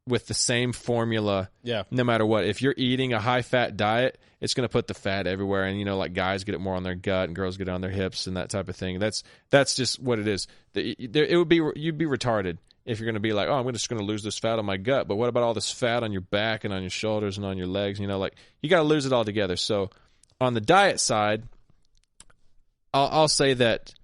with the same formula. Yeah. No matter what. If you're eating a high fat diet, it's going to put the fat everywhere, and like guys get it more on their gut and girls get it on their hips and that type of thing. That's just what it is. You'd be retarded if you're going to be like, oh, I'm just going to lose this fat on my gut, but what about all this fat on your back and on your shoulders and on your legs? Like you got to lose it all together. So on the diet side, I'll say that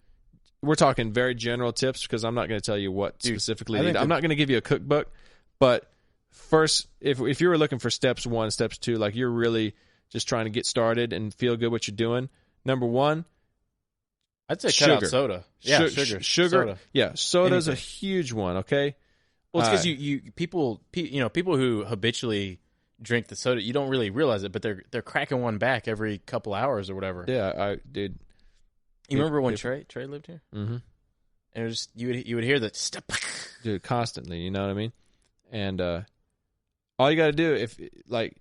we're talking very general tips, because I'm not going to tell you what specifically. I'm not going to give you a cookbook, but first, if you were looking for steps 1, steps 2, like you're really just trying to get started and feel good what you're doing. Number 1, I'd say cut out soda. Yeah, sugar. Soda. Yeah, soda's a huge one. Okay. Well, it's because people who habitually drink the soda, you don't really realize it, but they're cracking one back every couple hours or whatever. Yeah, I did. You remember when Trey lived here? Mm-hmm. And it was just, you would hear that, dude, constantly. You know what I mean? And all you got to do, if like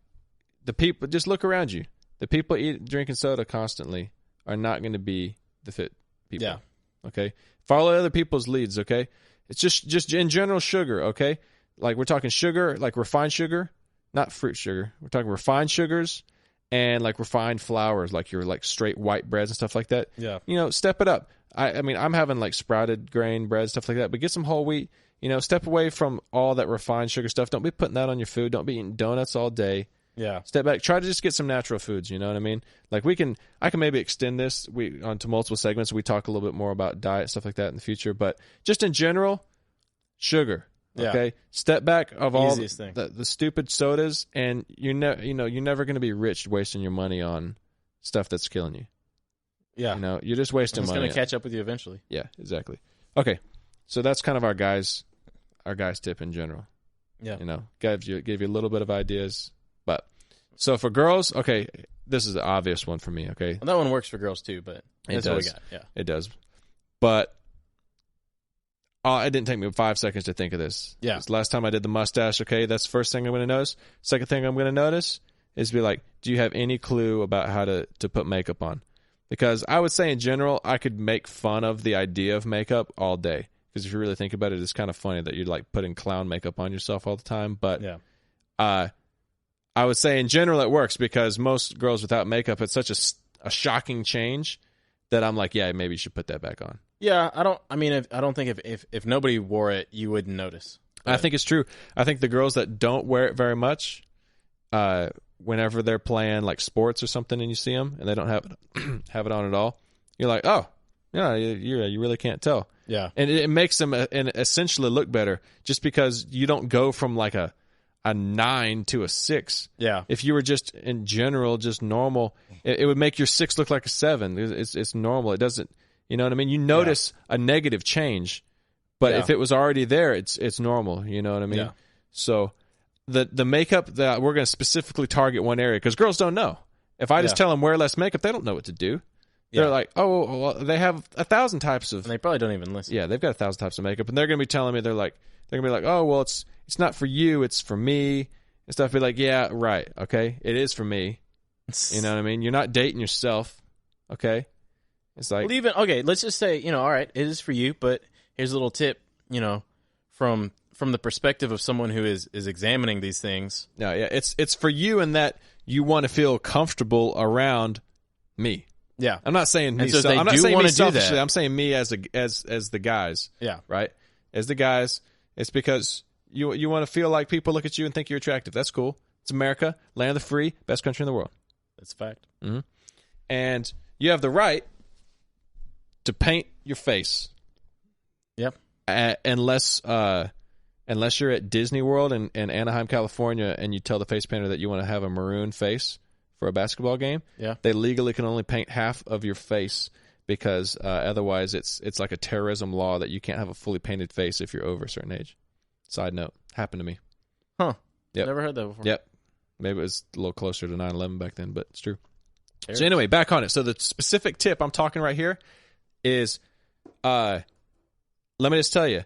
the people, just look around you. The people drinking soda constantly are not going to be the fit people. Yeah. Okay. Follow other people's leads. Okay. It's just in general sugar. Okay. Like we're talking sugar, like refined sugar, not fruit sugar. We're talking refined sugars and like refined flours, like your like straight white breads and stuff like that. Yeah. You know, step it up. I mean, I'm having like sprouted grain bread, stuff like that, but get some whole wheat. You know, step away from all that refined sugar stuff. Don't be putting that on your food. Don't be eating donuts all day. Yeah. Step back. Try to just get some natural foods. You know what I mean? Like I can maybe extend this onto multiple segments. We talk a little bit more about diet, stuff like that in the future. But just in general, sugar. Okay. Yeah. Step back of all Easiest the stupid sodas, and you're never going to be rich wasting your money on stuff that's killing you. Yeah. You know, you're just wasting money. It's going to catch up with you eventually. Yeah, exactly. Okay. So that's kind of our guys tip in general. Yeah. You know, gave you a little bit of ideas. But so for girls, okay, this is the obvious one for me, okay? Well, that one works for girls too, but that's what we got. Yeah. It does. But it didn't take me 5 seconds to think of this. Yeah. This last time I did the mustache, okay, that's the first thing I'm going to notice. Second thing I'm going to notice is be like, do you have any clue about how to put makeup on? Because I would say in general, I could make fun of the idea of makeup all day. Because if you really think about it, it's kind of funny that you're like putting clown makeup on yourself all the time. But yeah. I would say in general it works because most girls without makeup, it's such a shocking change that I'm like, yeah, maybe you should put that back on. Yeah, I don't think if nobody wore it, you wouldn't notice. But I think it's true. I think the girls that don't wear it very much, whenever they're playing like sports or something and you see them and they don't have it on at all, you're like, oh, yeah, you really can't tell. Yeah. And it makes them essentially look better just because you don't go from like a 9 to a 6. Yeah. If you were just in general, just normal, it would make your 6 look like a 7. It's normal. It doesn't, you know what I mean? You notice a negative change, but if it was already there, it's normal. You know what I mean? Yeah. So the makeup that we're going to specifically target one area because girls don't know. If I just tell them wear less makeup, they don't know what to do. They're like, oh, well, they have 1,000 types of. And they probably don't even listen. Yeah, they've got 1,000 types of makeup, and they're going to be telling me they're going to be like, oh, well, it's not for you, it's for me and stuff. Be like, yeah, right, okay, it is for me. You know what I mean? You're not dating yourself, okay? It's like, well, let's just say, all right, it is for you, but here's a little tip, from the perspective of someone who is examining these things. No, yeah, it's for you in that you want to feel comfortable around me. Yeah, I'm not saying me. So I'm not saying me selfishly. that. I'm saying me as the guys. Yeah, right. As the guys, it's because you want to feel like people look at you and think you're attractive. That's cool. It's America, land of the free, best country in the world. That's a fact. Mm-hmm. And you have the right to paint your face. Yep. Unless you're at Disney World in Anaheim, California, and you tell the face painter that you want to have a maroon face for a basketball game, they legally can only paint half of your face because otherwise it's like a terrorism law that you can't have a fully painted face if you're over a certain age. Side note, happened to me. Huh. Yep. Never heard that before. Yep. Maybe it was a little closer to 9/11 back then, but it's true. Terrorist. So anyway, back on it. So the specific tip I'm talking right here is, let me just tell you,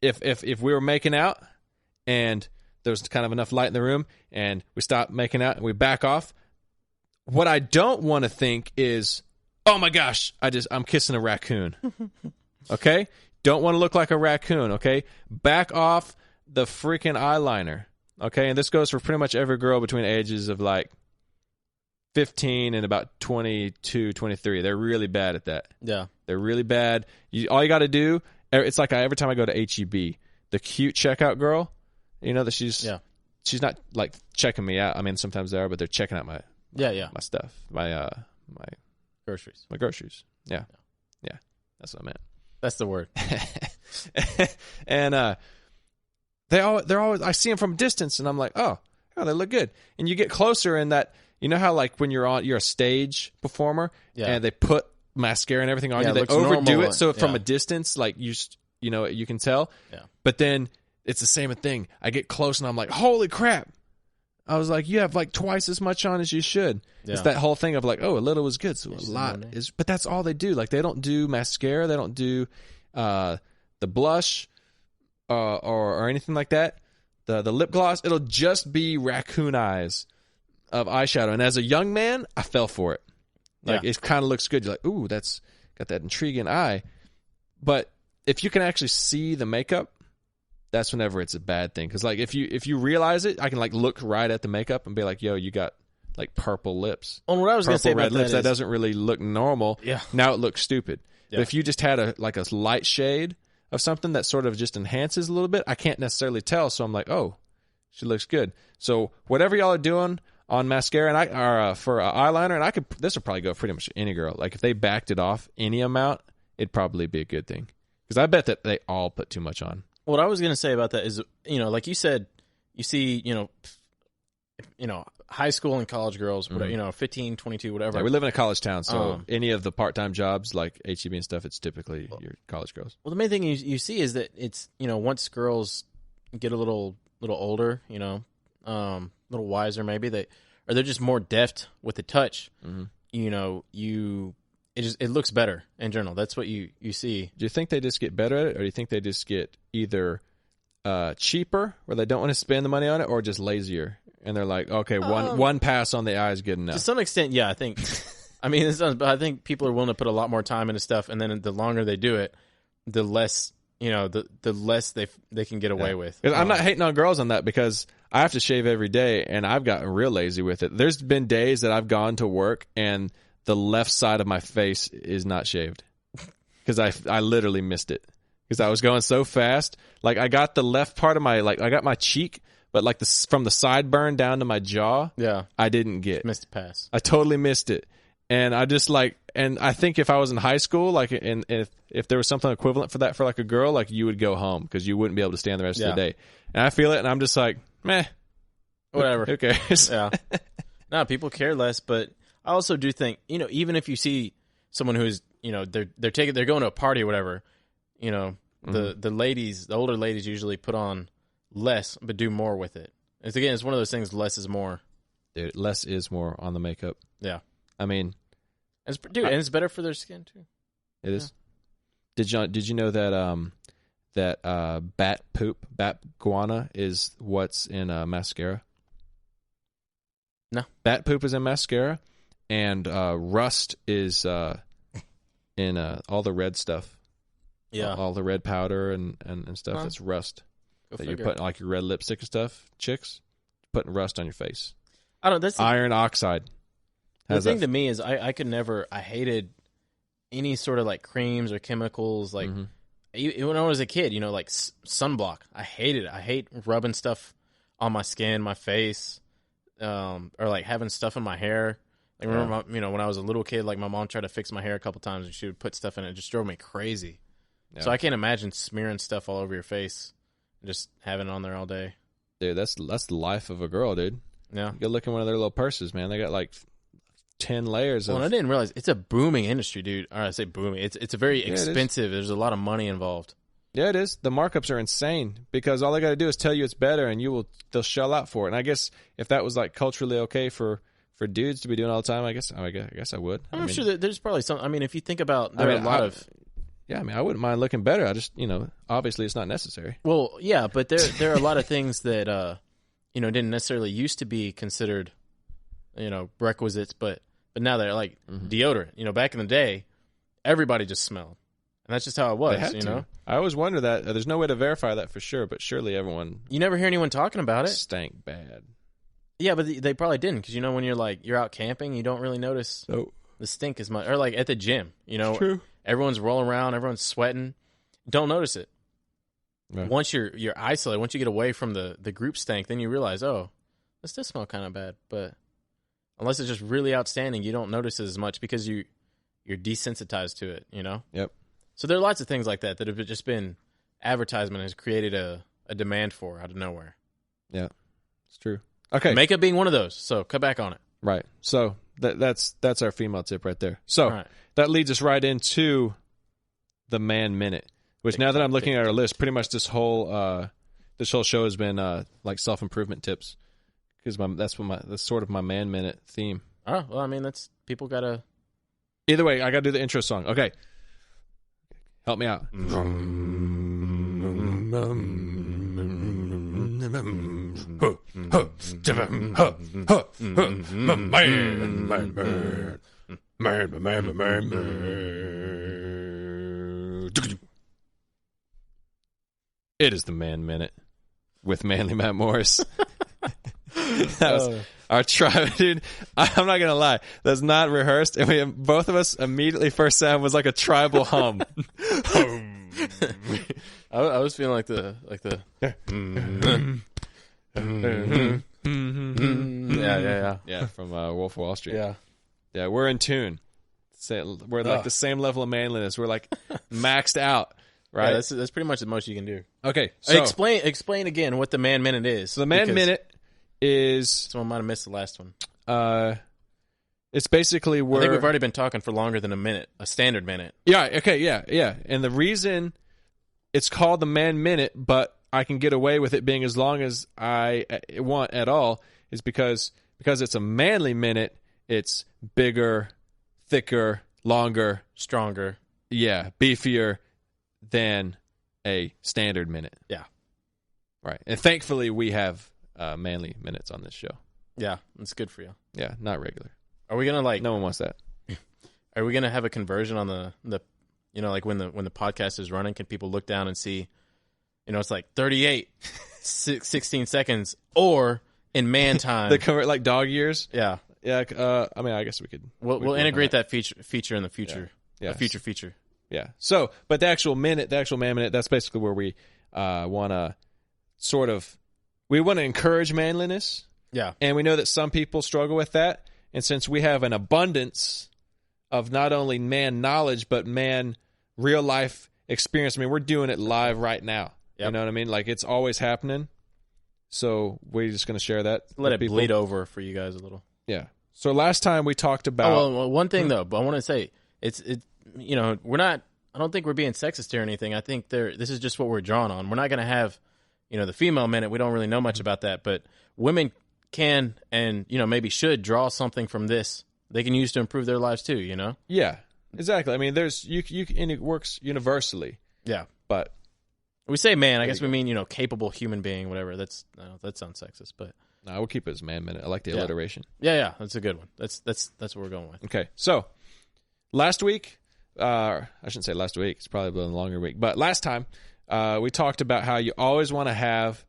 if we were making out and there was kind of enough light in the room and we stop making out and we back off, what I don't want to think is, oh my gosh, I'm kissing a raccoon. Okay? Don't want to look like a raccoon, okay? Back off the freaking eyeliner, okay? And this goes for pretty much every girl between ages of like 15 and about 22, 23. They're really bad at that. Yeah. They're really bad. All you got to do, it's like every time I go to HEB, the cute checkout girl, that she's not like checking me out. I mean, sometimes they are, but they're checking out my stuff, my groceries. My groceries. Yeah. That's what I meant. That's the word. And they're always, I see them from a distance and I'm like, oh, they look good. And you get closer and that, you know how like when you're a stage performer and they put mascara and everything on you, they overdo it. So from a distance, like you can tell. Yeah. But then it's the same thing. I get close and I'm like, holy crap. I was like, you have like twice as much on as you should. Yeah. It's that whole thing of like, oh, a little is good, so a lot is. But that's all they do. Like they don't do mascara, they don't do the blush or anything like that. The lip gloss, it'll just be raccoon eyes of eyeshadow. And as a young man, I fell for it. Like it kind of looks good. You're like, ooh, that's got that intriguing eye. But if you can actually see the makeup, that's whenever it's a bad thing. Because like if you realize it, I can like look right at the makeup and be like, yo, you got like purple lips. On what I was going to say about red lips, that doesn't really look normal. Yeah. Now it looks stupid. Yeah. But if you just had a light shade of something that sort of just enhances a little bit, I can't necessarily tell. So I'm like, oh, she looks good. So whatever y'all are doing on mascara and for eyeliner, and this would probably go pretty much any girl. Like if they backed it off any amount, it'd probably be a good thing. Because I bet that they all put too much on. What I was going to say about that is, like you said, you see, high school and college girls, whatever, 15, 22, whatever. Yeah, we live in a college town, so any of the part-time jobs like HEB and stuff, it's typically your college girls. Well, the main thing you see is that it's, once girls get a little older, a little wiser maybe, they're just more deft with the touch. Mm-hmm. It looks better in general. That's what you see. Do you think they just get better at it, or do you think they just get either cheaper, where they don't want to spend the money on it, or just lazier, and they're like, okay, one pass on the eye is good enough? To some extent, yeah, I think. I mean, I think people are willing to put a lot more time into stuff, and then the longer they do it, the less the less they can get away with. I'm not hating on girls on that, because I have to shave every day, and I've gotten real lazy with it. There's been days that I've gone to work and the left side of my face is not shaved because I literally missed it because I was going so fast. Like I got the left part of I got my cheek, but like from the sideburn down to my jaw, I didn't get. Missed a pass. I totally missed it. And I just and I think if I was in high school, like, and if there was something equivalent for that for like a girl, like you would go home because you wouldn't be able to stand the rest of the day. And I feel it, and I'm just like, meh, whatever. Who cares? Yeah. No, people care less, but I also do think, even if you see someone who's, they're going to a party or whatever, the ladies, the older ladies usually put on less but do more with it. It's one of those things. Less is more. Dude, less is more on the makeup. Yeah. I mean, and it's better for their skin too. It is. Did you know that bat guana is what's in mascara? No. Bat poop is in mascara, and rust is in all the red stuff. Yeah. All the red powder and stuff. Huh. That's rust. That you're putting like your red lipstick and stuff. Chicks putting rust on your face. I don't. That's iron oxide. The thing to me is I could never. I hated any sort of like creams or chemicals. Like when I was a kid, like sunblock. I hated it. I hate rubbing stuff on my skin, my face, or like having stuff in my hair. Like remember, when I was a little kid, like my mom tried to fix my hair a couple times, and she would put stuff in it. It just drove me crazy. Yeah. So I can't imagine smearing stuff all over your face and just having it on there all day. Dude, that's the life of a girl, dude. Yeah. You go look in one of their little purses, man. They got like 10 layers of... Well, I didn't realize it's a booming industry, dude. All right, I say booming. It's a very expensive. There's a lot of money involved. Yeah, it is. The markups are insane because all they got to do is tell you it's better, and they'll shell out for it. And I guess if that was like culturally okay for dudes to be doing all the time, I guess I would. I'm sure that there's probably some. I mean, if you think about, there are a lot of. Yeah, I mean, I wouldn't mind looking better. I just, obviously it's not necessary. Well, yeah, but there are a lot of things that didn't necessarily used to be considered, requisites, but now they're like deodorant. Back in the day, everybody just smelled, and that's just how it was. They had to. I always wonder that. There's no way to verify that for sure, but surely everyone. You never hear anyone talking about it. Stank bad. Yeah, but they probably didn't because when you're out camping, you don't really notice the stink as much, or like at the gym. It's true. Everyone's rolling around, everyone's sweating. Don't notice it. Right. Once you're isolated, once you get away from the group stank, then you realize, oh, this does smell kind of bad. But unless it's just really outstanding, you don't notice it as much because you're desensitized to it. Yep. So there are lots of things like that have just been advertisement has created a demand for out of nowhere. Yeah, it's true. Okay, makeup being one of those. So cut back on it. Right. So that's our female tip right there. So that leads us right into the man minute. Which now that I'm looking at our list, pretty much this whole show has been like self-improvement tips because that's sort of my man minute theme. Oh well, I mean that's people gotta. Either way, I gotta do the intro song. Okay, help me out. It is the Man Minute with Manly Matt Morris. That was our try, dude. I'm not gonna lie, that's not rehearsed, and both of us immediately first sound was like a tribal hum. I was feeling like the yeah from Wolf of Wall Street. Yeah, we're in tune. We're like the same level of manliness. We're like maxed out, right? Yeah, that's pretty much the most you can do. Okay, so explain again what the Man Minute is. So the Man Minute is someone might have missed the last one. It's basically where I think we've already been talking for longer than a minute, a standard minute. Yeah. Okay. Yeah. And the reason it's called the Man Minute, but I can get away with it being as long as I want at all, is because it's a manly minute. It's bigger, thicker, longer, stronger. Yeah, beefier than a standard minute. Yeah. Right. And thankfully we have manly minutes on this show. Yeah, it's good for you. Yeah, not regular. Are we gonna no one wants that. Are we gonna have a conversion on the like when the podcast is running, can people look down and see, it's like 38 16 seconds, or in man time they convert like dog years? Yeah. I mean, I guess we could. We'll integrate that feature in the future. Yeah. A future feature. Yeah. So, but the actual Man Minute, that's basically where we want to we want to encourage manliness. Yeah. And we know that some people struggle with that. And since we have an abundance of not only man knowledge, but man real life experience, I mean, we're doing it live right now. Yep. You know what I mean? Like, it's always happening. So we're just going to share that. Let it bleed over for you guys a little. Yeah. So last time we talked about... well, one thing, though, but I want to say, we're not... I don't think we're being sexist here or anything. I think this is just what we're drawn on. We're not going to have, the female minute. We don't really know much about that, but women can and, maybe should draw something from this they can use to improve their lives too, Yeah, exactly. I mean, there's and it works universally. Yeah. But we say man, I guess we mean, capable human being, whatever. That sounds sexist, but no, we'll keep it as Man Minute. I like the alliteration. Yeah, that's a good one. That's what we're going with. Okay. So, last week, I shouldn't say last week, it's probably been a longer week, but last time, we talked about how you always want to have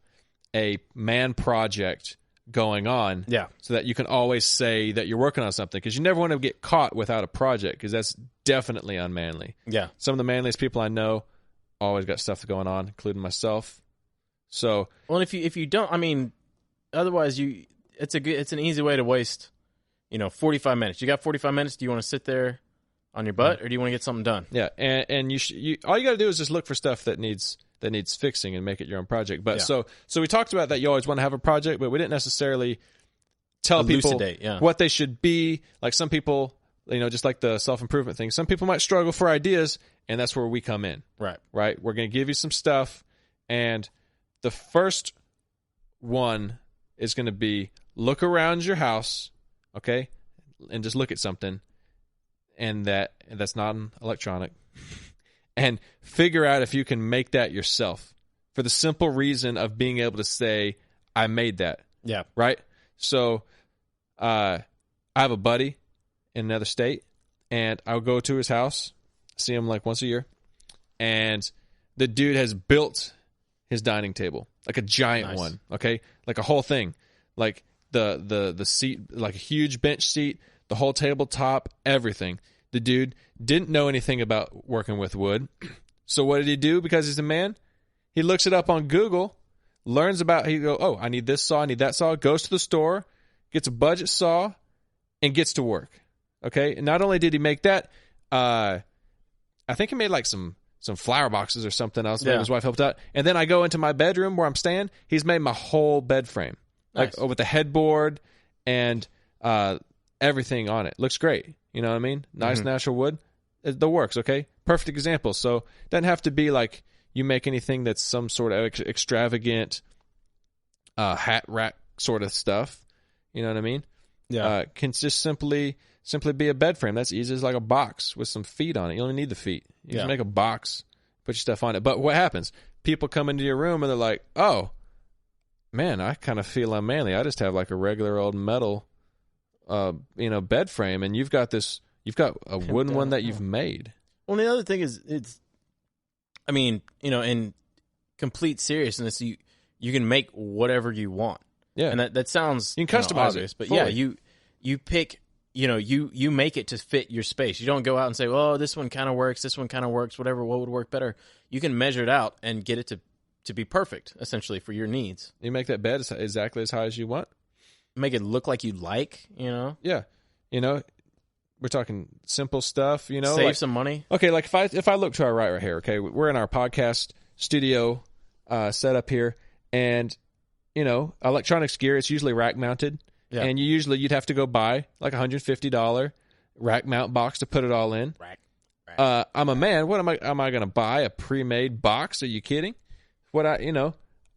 a man project going on, so that you can always say that you're working on something, because you never want to get caught without a project, because that's definitely unmanly. Yeah, some of the manliest people I know always got stuff going on, including myself. So, well, if you don't, I mean, otherwise it's an easy way to waste, 45 minutes. You got 45 minutes. Do you want to sit there on your butt, or do you want to get something done? Yeah, and you all you got to do is just look for stuff that needs fixing and make it your own project. But so we talked about that you always want to have a project, but we didn't necessarily tell people what they should be. Like some people, just like the self-improvement thing, some people might struggle for ideas, and that's where we come in. Right? We're going to give you some stuff, and the first one is going to be look around your house, okay, and just look at something, and that's not an electronic, and figure out if you can make that yourself, for the simple reason of being able to say, I made that. Yeah. Right? So I have a buddy in another state, and I'll go to his house, see him like once a year, and the dude has built his dining table, like a giant one, okay? Like a whole thing. Like the seat, like a huge bench seat, the whole tabletop, everything. The dude didn't know anything about working with wood. So what did he do? Because he's a man, he looks it up on Google, learns about, he go, oh, I need this saw, I need that saw, goes to the store, gets a budget saw, and gets to work. Okay? And not only did he make that, I think he made like some flower boxes or something else. Maybe his wife helped out. And then I go into my bedroom where I'm staying, he's made my whole bed frame. Like with the headboard and everything on it. Looks great. You know what I mean? Nice natural wood. The works, okay? Perfect example. So it doesn't have to be like you make anything that's some sort of extravagant hat rack sort of stuff. You know what I mean? Yeah. Can just simply be a bed frame. That's easy. It's like a box with some feet on it. You don't even need the feet. You just make a box, put your stuff on it. But what happens? People come into your room and they're like, oh, man, I kind of feel unmanly. I just have like a regular old metal bed frame, and you've got a wooden one that you've made. Well, the other thing is, and complete seriousness, you can make whatever you want. Yeah. And that sounds you can customize obvious, it. but fully. yeah, you pick, you make it to fit your space. You don't go out and say, "Oh, this one kind of works, this one kind of works, whatever, what would work better." You can measure it out and get it to be perfect, essentially, for your needs. You make that bed exactly as high as you want. Make it look like you like, Yeah. We're talking simple stuff, Save some money. Okay, like if I look to our right here, okay, we're in our podcast studio setup here, and electronics gear, it's usually rack mounted, and you'd have to go buy like $150 rack mount box to put it all in. Rack. I'm a man. What am I going to buy a pre-made box? Are you kidding?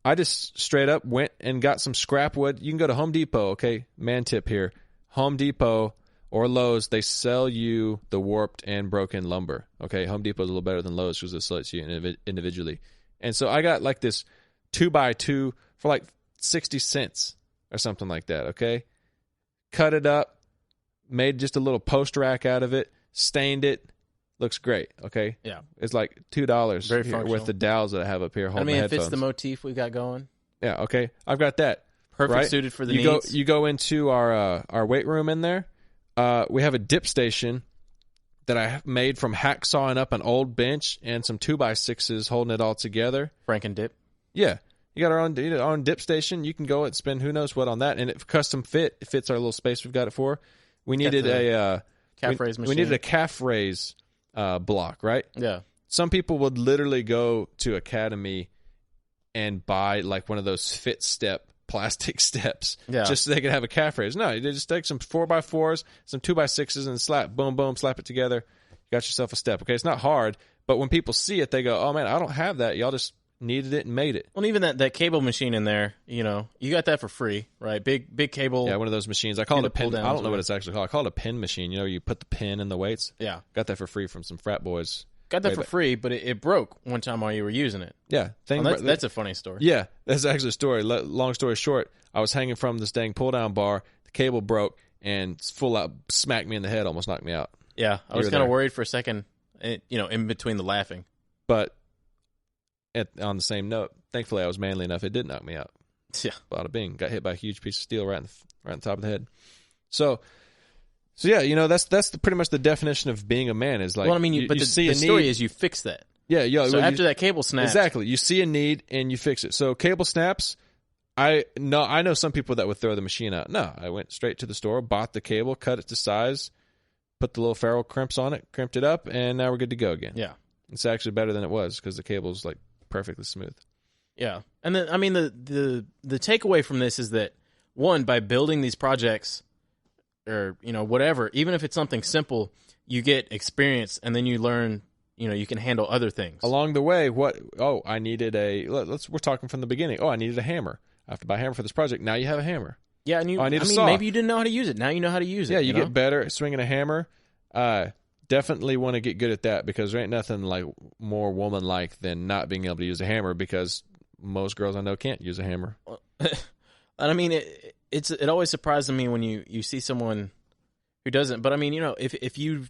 I just straight up went and got some scrap wood. You can go to Home Depot, okay? Man tip here. Home Depot or Lowe's, they sell you the warped and broken lumber. Okay, Home Depot's a little better than Lowe's because it sells you individually. And so I got like this 2x2 for like 60 cents or something like that, okay? Cut it up, made just a little post rack out of it, stained it. Looks great, okay? Yeah. It's like $2 Very here functional. with the dowels that I have up here holding my it headphones. fits the motif we got going. Yeah, okay. I've got that. Perfect right? suited for the needs. You go into our weight room in there. We have a dip station that I made from hacksawing up an old bench and some 2x6s holding it all together. Franken dip. Yeah. You got our own dip station. You can go and spend who knows what on that. And it custom fit. It fits our little space we've got it for. We needed a calf raise machine. We needed a calf raise block, right? Yeah. Some people would literally go to Academy and buy like one of those fit step plastic steps just so they could have a calf raise. No, they just take some 4x4s, some 2x6s, and slap, boom, boom, slap it together. You got yourself a step. Okay, it's not hard, but when people see it, they go, "Oh man, I don't have that. Y'all just needed it and made it." Well, even that cable machine in there, you got that for free, right? Big cable. Yeah, one of those machines. I call it a pin. I don't know what it's it's actually called. I call it a pin machine. You put the pin in the weights. Yeah. Got that for free from some frat boys. Got that for free, but it broke one time while you were using it. Yeah. That's a funny story. Yeah, that's actually a story. Long story short, I was hanging from this dang pull-down bar. The cable broke and full out smacked me in the head, almost knocked me out. Yeah, I was kind of worried for a second, in between the laughing. But on the same note, thankfully I was manly enough. It did knock me out. Yeah. Bada bing. Got hit by a huge piece of steel right on the top of the head. So yeah, that's pretty much the definition of being a man is like. Well, I mean, but the story is you fix that. Yeah. So after that cable snaps, exactly, you see a need and you fix it. So cable snaps. I know some people that would throw the machine out. No, I went straight to the store, bought the cable, cut it to size, put the little ferrule crimps on it, crimped it up, and now we're good to go again. Yeah, it's actually better than it was because the cable's like perfectly smooth. Yeah, and then I mean the takeaway from this is that one, by building these projects, or whatever, even if it's something simple, you get experience, and then you learn. You can handle other things along the way. I needed we're talking from the beginning. Oh, I needed a hammer. I have to buy a hammer for this project. Now you have a hammer. Yeah, and I need a saw. Maybe you didn't know how to use it. Now you know how to use it. Yeah, you get better at swinging a hammer. Definitely want to get good at that because there ain't nothing like more woman-like than not being able to use a hammer because most girls I know can't use a hammer. And I mean, it always surprises me when you see someone who doesn't. But I mean, if you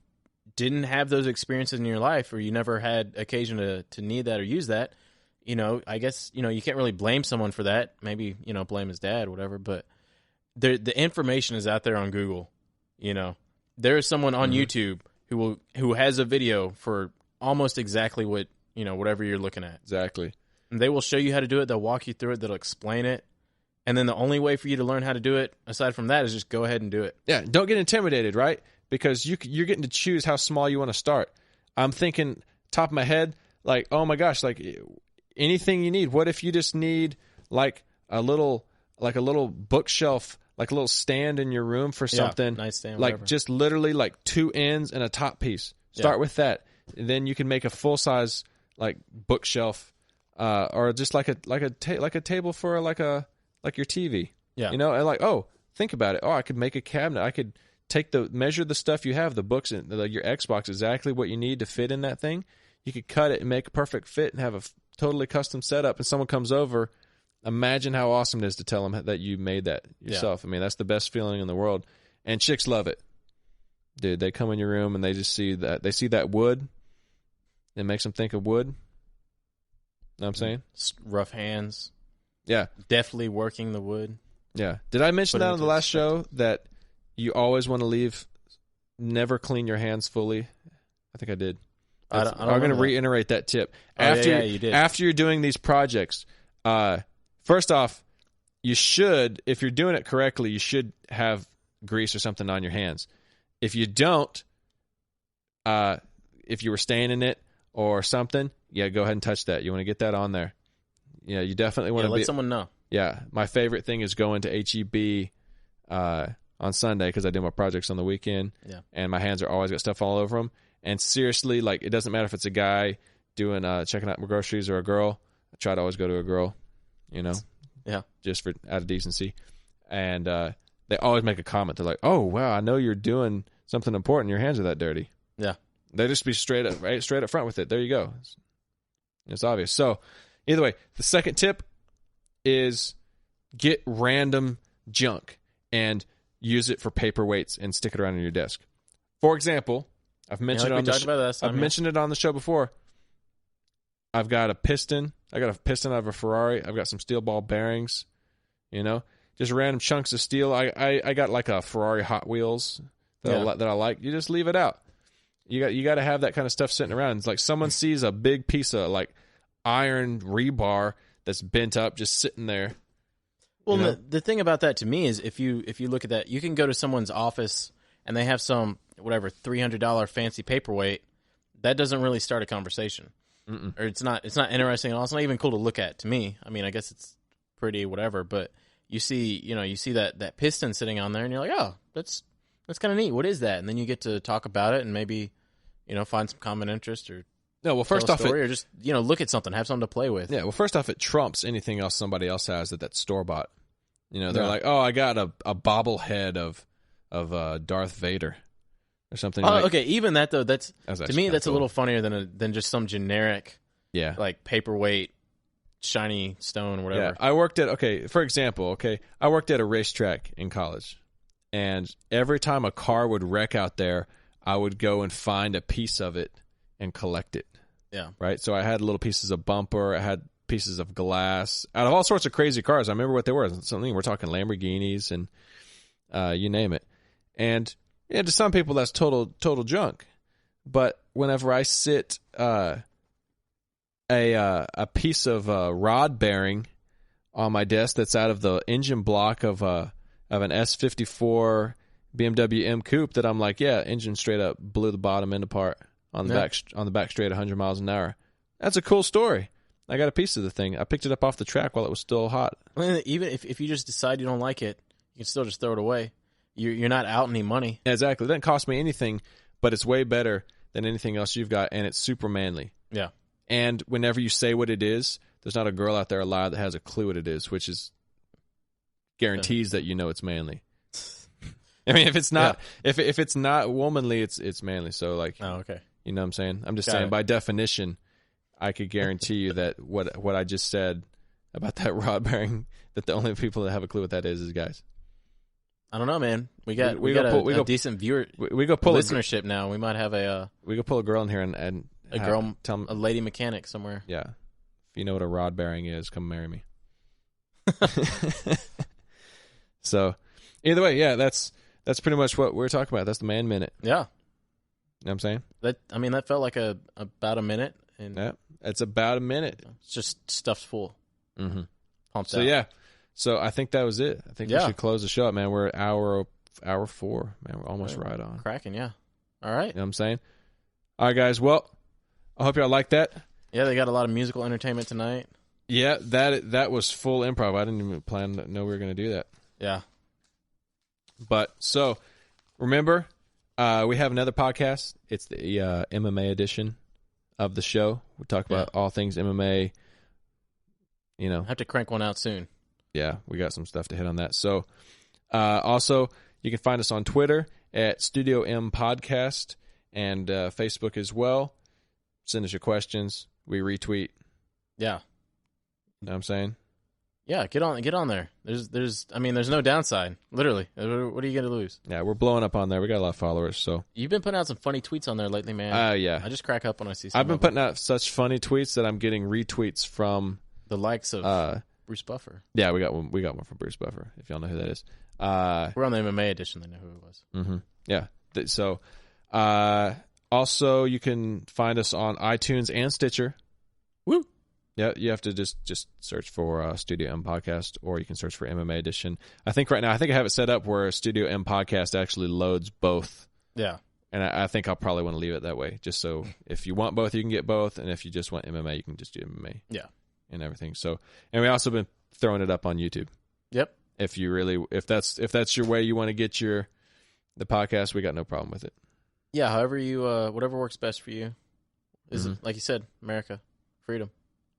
didn't have those experiences in your life or you never had occasion to need that or use that, I guess, you can't really blame someone for that. Maybe, blame his dad or whatever, but the information is out there on Google. There is someone on YouTube who has a video for almost exactly what, whatever you're looking at. Exactly. And they will show you how to do it. They'll walk you through it. They'll explain it. And then the only way for you to learn how to do it, aside from that, is just go ahead and do it. Yeah, don't get intimidated, right? Because you're getting to choose how small you want to start. I'm thinking, top of my head, like, oh my gosh, like anything you need. What if you just need like a little bookshelf, like a little stand in your room for something? Nice stand, like whatever. just literally like two ends and a top piece. Start with that. And then you can make a full size like bookshelf, or just like a table for like your TV. Yeah. And like, oh, think about it. Oh, I could make a cabinet. I could measure the stuff you have, the books and your Xbox, exactly what you need to fit in that thing. You could cut it and make a perfect fit and have a totally custom setup. And someone comes over, imagine how awesome it is to tell them that you made that yourself. Yeah. I mean, that's the best feeling in the world. And chicks love it. Dude, they come in your room and they just see that wood. It makes them think of wood. know what I'm saying? Rough hands. Yeah. Deftly working the wood. Yeah. Did I mention that on the last show that you always want to never clean your hands fully? I think I did. I'm going to reiterate that tip. You did. After you're doing these projects, first off, you should, if you're doing it correctly, you should have grease or something on your hands. If you don't, if you were staying in it or something, go ahead and touch that. You want to get that on there. Yeah, you definitely want to let someone know. Yeah, my favorite thing is going to HEB on Sunday because I do my projects on the weekend. Yeah, and my hands are always got stuff all over them. And seriously, it doesn't matter if it's a guy doing checking out my groceries or a girl. I try to always go to a girl, Yeah, just out of decency. And they always make a comment. They're like, "Oh, wow, I know you're doing something important. Your hands are that dirty." Yeah, they just be straight up front with it. There you go. It's obvious. So, either way, the second tip is get random junk and use it for paperweights and stick it around on your desk. For example, I've mentioned mentioned it on the show before. I've got a piston. I got a piston out of a Ferrari. I've got some steel ball bearings. Just random chunks of steel. I got like a Ferrari Hot Wheels that I like. You just leave it out. You got to have that kind of stuff sitting around. It's like someone sees a big piece of like iron rebar that's bent up just sitting there. Well, the thing about that to me is if you look at that, you can go to someone's office and they have some $300 fancy paperweight. That doesn't really start a conversation. Mm-mm. Or it's not interesting at all. It's not even cool to look at to me. I mean, I guess it's pretty whatever, but you see that piston sitting on there and you're like, "Oh, that's kind of neat. What is that?" And then you get to talk about it and maybe find some common interest or first off, or just look at something, have something to play with. Yeah, well, first off, it trumps anything else somebody else has that's store bought. They're like, "Oh, I got a bobblehead of Darth Vader." Or something. Okay. Even that though, that's to me that's cool. A little funnier than just some generic, like paperweight, shiny stone or whatever. Yeah, I worked at I worked at a racetrack in college, and every time a car would wreck out there, I would go and find a piece of it and collect it. Yeah. Right. So I had little pieces of bumper. I had pieces of glass out of all sorts of crazy cars. I remember what they were. We're talking Lamborghinis and you name it, and. Yeah, to some people that's total junk, but whenever I sit a piece of rod bearing on my desk that's out of the engine block of an S54 BMW M Coupe, that I'm like, engine straight up blew the bottom end apart on the back straight 100 miles an hour. That's a cool story. I got a piece of the thing. I picked it up off the track while it was still hot. I mean, even if you just decide you don't like it, you can still just throw it away. You're not out any money. Exactly. It doesn't cost me anything, but it's way better than anything else you've got, and it's super manly. Yeah. And whenever you say what it is, there's not a girl out there alive that has a clue what it is, which is guarantees that it's manly. I mean, if it's not if it's not womanly, it's manly. So like, oh, okay. You know what I'm saying? I'm just saying by definition, I could guarantee you that what I just said about that rod bearing, that the only people that have a clue what that is guys. I don't know, man. We got a decent viewer. We go pull listenership now. We might have we go pull a girl in here and a lady mechanic somewhere. Yeah, if you know what a rod bearing is, come marry me. So, either way, that's pretty much what we're talking about. That's the man minute. Yeah, you know what I'm saying? That felt like about a minute. And yeah, it's about a minute. It's just stuffed full. Mm-hmm. Pumped out. Yeah. So I think that was it. I think we should close the show up, man. We're at hour 4. Man, we're almost right on. Cracking, yeah. All right. You know what I'm saying? All right, guys. Well, I hope y'all like that. Yeah, they got a lot of musical entertainment tonight. Yeah, that was full improv. I didn't even know we were going to do that. Yeah. But, so, remember, we have another podcast. It's the MMA edition of the show. We talk about all things MMA. I have to crank one out soon. Yeah, we got some stuff to hit on that. So, also, you can find us on Twitter at Studio M Podcast and Facebook as well. Send us your questions. We retweet. Yeah. You know what I'm saying? Yeah, get on there. There's no downside. Literally, what are you gonna lose? Yeah, we're blowing up on there. We got a lot of followers. So you've been putting out some funny tweets on there lately, man. Yeah. I just crack up when I see. Some I've been putting out such funny tweets that I'm getting retweets from the likes of Bruce Buffer. Yeah, we got one from Bruce Buffer. If y'all know who that is. We're on the MMA edition. They know who it was. Mm-hmm. Yeah. So, also you can find us on iTunes and Stitcher. Woo. Yeah, you have to just search for Studio M Podcast, or you can search for MMA Edition. I think right now I have it set up where Studio M Podcast actually loads both. Yeah. And I think I'll probably want to leave it that way, just so if you want both, you can get both, and if you just want MMA, you can just do MMA. Yeah. And everything. So, and we also been throwing it up on YouTube. Yep. If that's your way you want to get the podcast, we got no problem with it. Yeah. However you whatever works best for you. Is it like you said, America, freedom.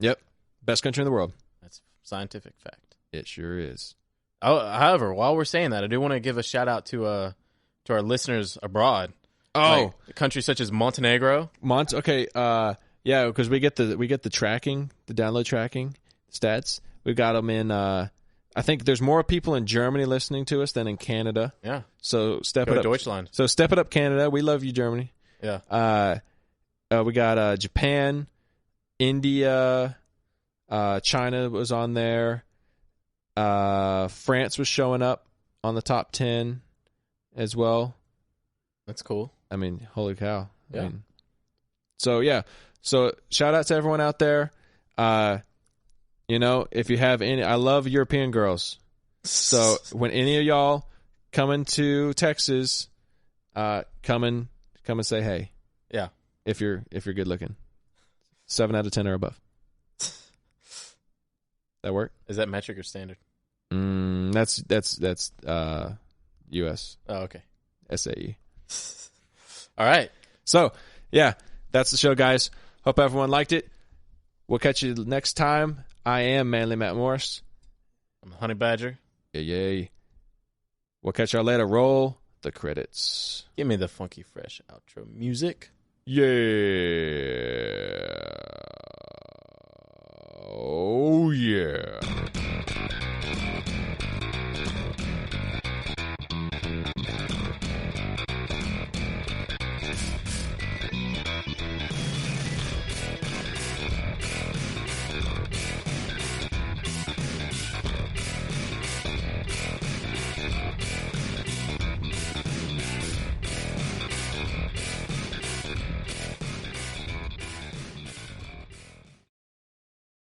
Yep. Best country in the world. That's scientific fact. It sure is. Oh, however, while we're saying that, I do want to give a shout out to our listeners abroad. Oh, like countries such as Montenegro. Okay. Yeah, because we get the tracking, the download tracking stats. We got them in. I think there's more people in Germany listening to us than in Canada. Yeah. So step Go it to up, Deutschland. So step it up, Canada. We love you, Germany. Yeah. We got Japan, India, China was on there. France was showing up on the top 10 as well. That's cool. I mean, holy cow. Yeah. So shout out to everyone out there. If you have any, I love European girls. So when any of y'all come into Texas, come and say hey. Yeah. If you're good looking. 7 out of 10 or above. That work? Is that metric or standard? That's US. Oh, okay. SAE. All right. So, yeah, that's the show, guys. Hope everyone liked it. We'll catch you next time. I am Manly Matt Morris. I'm the Honey Badger. Yay. We'll catch y'all later. Roll the credits. Give me the funky, fresh outro music. Yeah.